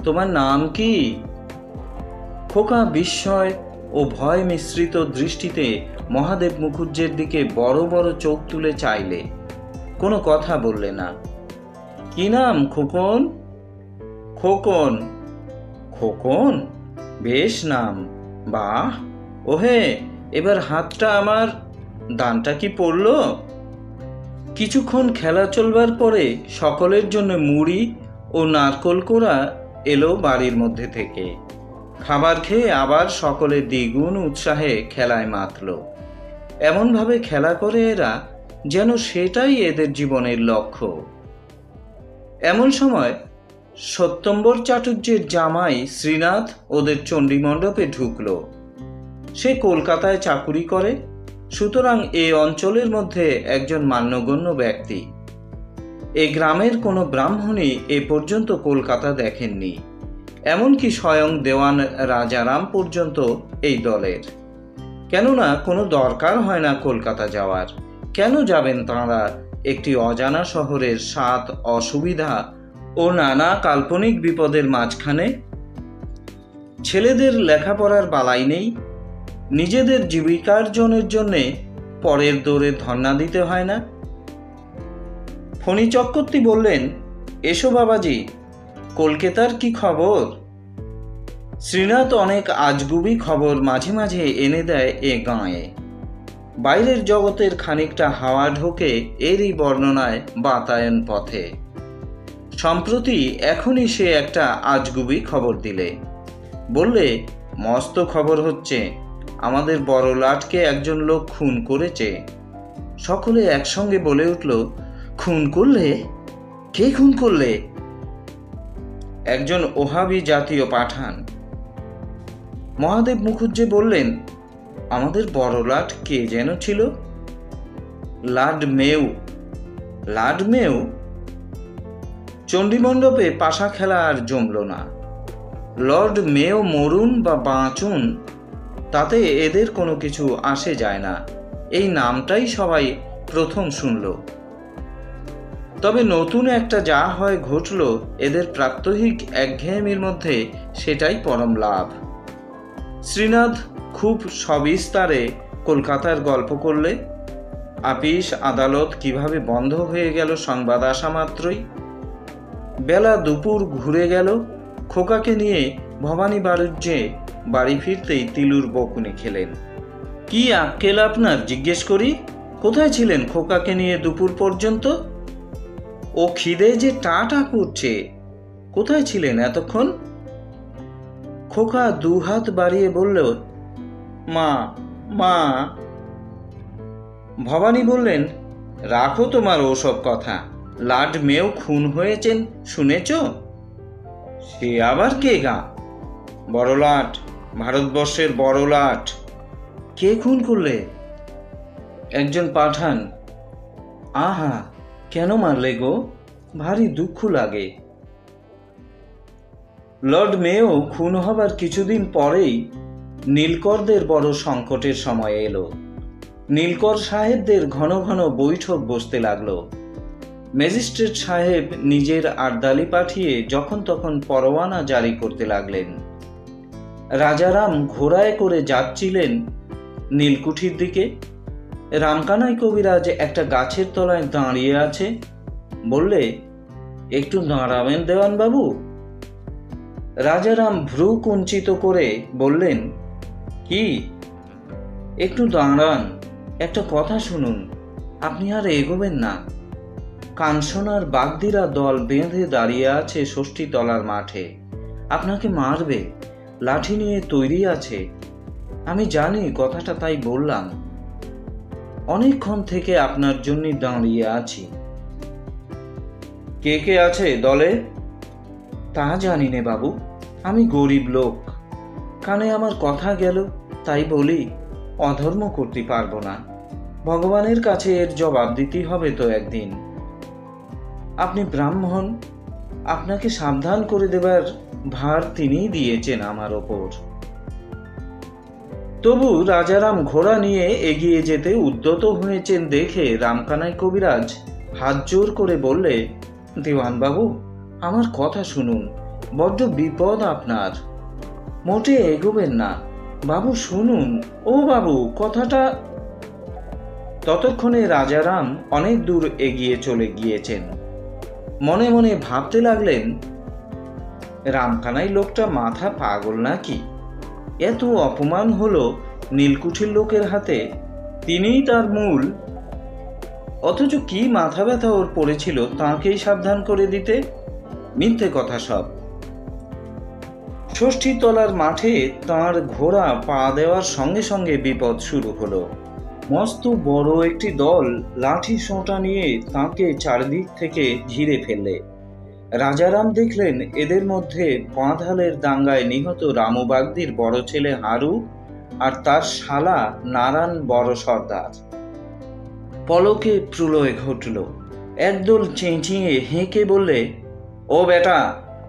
তোমার নাম কি? খোকা বিস্ময় ও ভয় মিশ্রিত দৃষ্টিতে মহাদেব মুখুজ্জের দিকে বড় বড় চোখ তুলে চাইলে, কোনো কথা বললে না। কি নাম খোকন? খোকন। খোকন, বেশ নাম। বাহ, ওহে, এবার হাতটা আমার। দানটা কি পড়ল? কিছুক্ষণ খেলা চলবার পরে সকলের জন্য মুড়ি ও নারকোল কোড়া এলো বাড়ির মধ্যে থেকে। খাবার খেয়ে আবার সকলে দ্বিগুণ উৎসাহে খেলায় মাতল। এমনভাবে খেলা করে এরা যেন সেটাই এদের জীবনের লক্ষ্য। এমন সময় সত্যম্বর চাটুর্যের জামাই শ্রীনাথ ওদের চণ্ডীমণ্ডপে ঢুকল। সে কলকাতায় চাকুরি করে, সুতরাং এই অঞ্চলের মধ্যে একজন মান্যগণ্য ব্যক্তি। এই গ্রামের কোনো ব্রাহ্মণই এ পর্যন্ত কলকাতা দেখেননি, এমনকি স্বয়ং দেওয়ান রাজারাম পর্যন্ত এই দলের। কেননা কোনো দরকার হয় না কলকাতা যাওয়ার। কেন যাবেন তাঁরা একটি অজানা শহরের স্বাদ, অসুবিধা ও নানা কাল্পনিক বিপদের মাঝখানে? ছেলেদের লেখাপড়ার বালাই নেই, নিজেদের জীবিকার্জনের জন্যে পরের দৌড়ে ধর্ণা দিতে হয় না। ফণী চক্রবর্তী বললেন, এসো বাবাজি, কলকাতার কি খবর? শ্রীনাথ অনেক আজগুবি খবর মাঝে মাঝে এনে দেয় এ গাঁয়ে। বাইরের জগতের খানিকটা হাওয়া ঢোকে এরই বর্ণনায় বাতায়ন পথে। সম্প্রতি এখনই সে একটা আজগুবি খবর দিলে, বললে, মস্ত খবর হচ্ছে, আমাদের বড় লাটকে একজন লোক খুন করেছে। সকলে একসঙ্গে বলে উঠল, খুন করলে? কে খুন করলে? একজন ওহাবি জাতীয় পাঠান। মহাদেব মুখুজ্জে বললেন, আমাদের বড় লাট কে যেন ছিল? লাডমেউ। লাডমেউ? চণ্ডীমণ্ডপে পাশা খেলা আর জমল না। লর্ড মেও মরুন বা বাঁচুন, তাতে এদের কোনো কিছু আসে যায় না। এই নামটাই সবাই প্রথম শুনল। তবে নতুন একটা যা হয় ঘটল এদের প্রাত্যহিক একঘেয়েমির মধ্যে, সেটাই পরম লাভ। শ্রীনাথ খুব সবিস্তারে কলকাতার গল্প করলে। আপিস আদালত কিভাবে বন্ধ হয়ে গেল সংবাদ আসা মাত্রই। বেলা দুপুর ঘুরে গেল। খোকাকে নিয়ে ভবানী বাড়ুজ্যে বাড়ি ফিরতেই তিলুর বকুনি খেলেন। কি আক্কেল আপনার, জিজ্ঞেস করি? কোথায় ছিলেন খোকাকে নিয়ে দুপুর পর্যন্ত? ও খিদে যে টাটা করছে। কোথায় ছিলেন এতক্ষণ? খোকা দুহাত বাড়িয়ে বলল, মা, মা। ভবানী বললেন, রাখো তোমার ওসব কথা। লাড মেয়েও খুন হয়েছেন শুনেছ? সে আবার কে গা? বড় লাট, ভারতবর্ষের বড় লাট। কে খুন করলে? একজন পাঠান। আহা, কেন মারলে গো? ভারী দুঃখ লাগে। লর্ড মেও খুন হবার কিছুদিন পরেই নীলকরদের বড় সংকটের সময় এলো। নীলকর সাহেবদের ঘন ঘন বৈঠক বসতে লাগলো। ম্যাজিস্ট্রেট সাহেব নিজের আর্দালি পাঠিয়ে যখন তখন পরোয়ানা জারি করতে লাগলেন। রাজারাম ঘোড়ায় করে যাচ্ছিলেন নীলকুঠির দিকে। রামকানাই কবিরাজ একটা গাছের তলায় দাঁড়িয়ে আছে। বললে, একটু দাঁড়াবেন দেওয়ানবাবু? রাজারাম ভ্রু কুঞ্চিত করে বললেন, কি? একটু দাঁড়ান, একটা কথা শুনুন। আপনি আর এগোবেন না। কাঞ্চনার বাগদিরা দল বেঁধে দাঁড়িয়ে আছে ষষ্ঠীতলার মাঠে। আপনাকে মারবে, লাঠি নিয়ে তৈরি আছে। আমি জানি কথাটা, তাই বললাম। অনেকক্ষণ থেকে আপনার জন্য দাঁড়িয়ে আছি। কে কে আছে দলে? তা জানি নে বাবু, আমি গরিব লোক। কানে আমার কথা গেল, তাই বলি, অধর্ম করতে পারবো না। ভগবানের কাছে এর জবাব দিতে হবে তো একদিন। আপনি ব্রাহ্মণ, আপনাকে সাবধান করে দেবার ভার তিনিই দিয়েছেন আমার ওপর। তবু রাজারাম ঘোড়া নিয়ে এগিয়ে যেতে উদ্যত হয়েছেন দেখে রামকানাই কবিরাজ হাত জোর করে বললে, দেওয়ানবাবু, আমার কথা শুনুন, বড্ড বিপদ আপনার। মোটে এগোবেন না বাবু, শুনুন। ও বাবু, কথাটা। ততক্ষণে রাজারাম অনেক দূর এগিয়ে চলে গিয়েছেন। মনে মনে ভাবতে লাগলেন, রামকানাই লোকটা মাথা পাগল নাকি? এত অপমান হলো নীলকুঠির লোকের হাতে, তিনিই তার মূল, অথচ কি মাথা ব্যথা ওর পড়েছিল তাঁকেই সাবধান করে দিতে? মিথ্যে কথা সব। ষষ্ঠীতলার মাঠে তাঁর ঘোড়া পা দেওয়ার সঙ্গে সঙ্গে বিপদ শুরু হলো। মস্ত বড় একটি দল লাঠি সোঁটা নিয়ে তাঁকে চারদিক থেকে ঘিরে ফেললে। রাজারাম দেখলেন এদের মধ্যে বাঁধালের দাঙ্গায় নিহত রামু বাগদির বড় ছেলে হারু আর তার শালা নারায়ণ বড় সর্দার। পলকে প্রলয় ঘটল। একদল চেঁচিয়ে হেঁকে বললে, ও বেটা,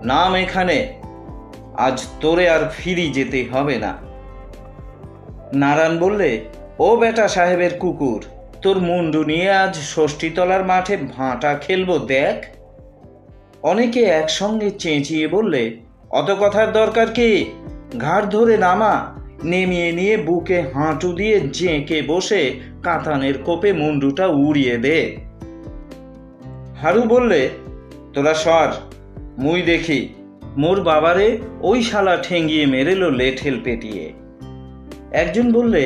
নাম এখানে, আজ তোরে আর ফিরি যেতে হবে না। নারায়ণ বললে, ও বেটা সাহেবের কুকুর, তোর মুন্ডু নিয়ে আজ ষষ্ঠীতলার মাঠে ভাঁটা খেলবো দেখ। অনেকে একসঙ্গে চেঁচিয়ে বললে, অত কথার দরকার কি, ঘাড় ধরে নামা, নেমিয়ে নিয়ে বুকে হাঁটু দিয়ে জেঁকে বসে কাতানের কোপে মুন্ডুটা উড়িয়ে দে। হারু বললে, তোরা সর, মুই দেখি। মোর বাবারে ওই শালা ঠেঙ্গিয়ে মেরেলো লেঠেল পেটিয়ে। একজন বললে,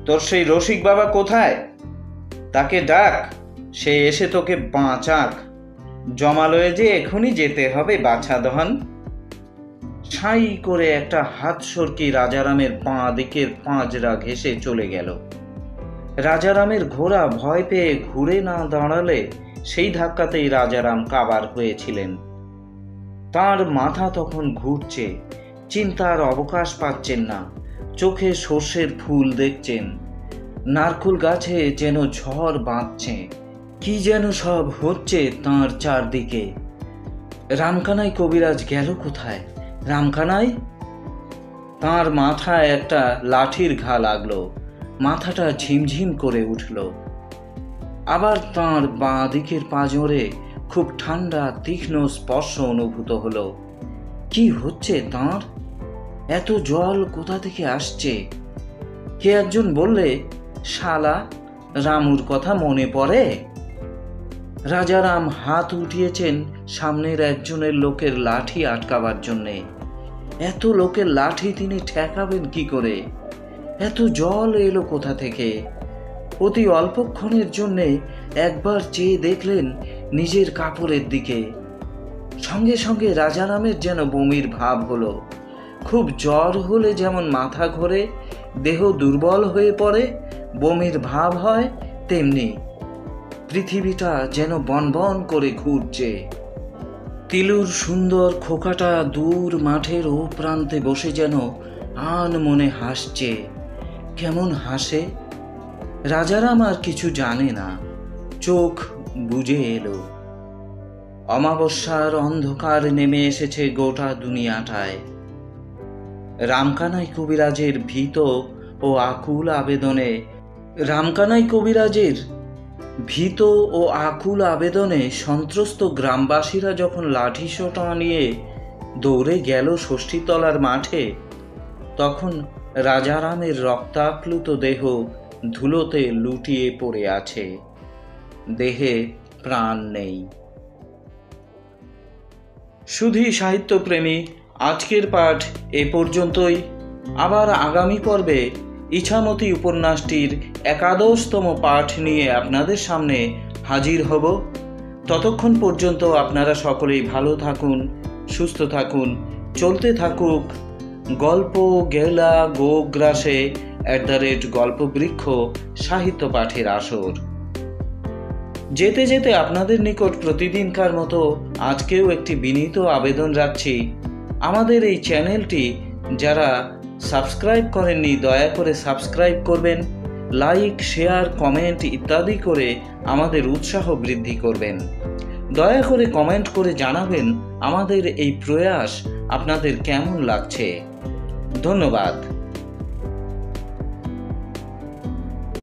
তোর সেই রসিক বাবা কোথায়? তাকে ডাক, সে এসে তোকে বাঁচাক। জমালয়ে যে এখনই যেতে হবে বাছাধন। ছাই করে একটা হাত সরকি রাজারামের বাঁ দিকের পাঁজরা ঘেঁষে চলে গেল। রাজারামের ঘোড়া ভয় পেয়ে ঘুরে না দাঁড়ালে সেই ধাক্কাতেই রাজারাম কাবার হয়েছিলেন। তার মাথা তখন ঘুরছে, চিন্তার অবকাশ পাচ্ছেন না। চোখে সর্ষের ফুল দেখছেন, নারকুল গাছে যেন ঝড় বাঁধছে, কি যেন সব হচ্ছে তাঁর চারদিকে। রামকানাই কবিরাজ গেল কোথায়? রামকানাই? তাঁর মাথায় একটা লাঠির ঘা লাগলো, মাথাটা ঝিমঝিম করে উঠল। আবার তাঁর বাঁ দিকের পাঁজরে খুব ঠান্ডা তীক্ষ্ণ স্পর্শ অনুভূত হলো। কি হচ্ছে তাঁর? এত জল কোথা থেকে আসছে? কে একজন বললে, শালা, রামুর কথা মনে পড়ে? রাজারাম হাত উঠিয়েছেন সামনের একজনের লোকের লাঠি আটকাবার জন্যে। এত লোকের লাঠি তিনি ঠেকাবেন কি করে? এত জল এলো কোথা থেকে? অতি অল্পক্ষণের জন্যে একবার চেয়ে দেখলেন নিজের কাপড়ের দিকে। সঙ্গে সঙ্গে রাজারামের যেন বমির ভাব হলো। খুব জ্বর হলে যেমন মাথা ঘোরে, দেহ দুর্বল হয়ে পড়ে, বমির ভাব হয়, তেমনি পৃথিবীটা যেন বনবন করে ঘুরছে। তিলুর সুন্দর খোকাটা দূর মাঠের ও প্রান্তে বসে যেন আন মনে হাসছে। কেমন হাসে? রাজারাম আর কিছু জানে না, চোখ বুজে এলো। অমাবস্যার অন্ধকার নেমে এসেছে গোটা দুনিয়াটায়। রামকানাই কবিরাজের ভীত ও আকুল আবেদনে সন্ত্রস্ত গ্রামবাসীরা যখন লাঠি সোঁটা নিয়ে দৌড়ে গেল ষষ্ঠীতলার মাঠে, তখন রাজারামের রক্তাপ্লুত দেহ ধুলোতে লুটিয়ে পড়ে আছে, দেহে প্রাণ নেই। শুধু সাহিত্যপ্রেমী, আজকের পাঠ এ পর্যন্তই। আবার আগামী পর্বে ইছামতি উপন্যাসটির 11তম পাঠ নিয়ে আপনাদের সামনে হাজির হব। ততক্ষণ পর্যন্ত আপনারা সকলেই ভালো থাকুন, সুস্থ থাকুন। চলতে থাকুক গল্প গেলা গোগ্রাসে @গল্পবৃক্ষ সাহিত্য পাঠের আসর। যেতে যেতে আপনাদের নিকট প্রতিদিনকার মতো আজকেও একটি বিনীত আবেদন রাখছি, আমাদের এই চ্যানেলটি যারা সাবস্ক্রাইব করেননি দয়া করে সাবস্ক্রাইব করবেন, লাইক, শেয়ার, কমেন্ট ইত্যাদি করে আমাদের উৎসাহ বৃদ্ধি করবেন। দয়া করে কমেন্ট করে জানাবেন আমাদের এই প্রয়াস আপনাদের কেমন লাগছে। ধন্যবাদ।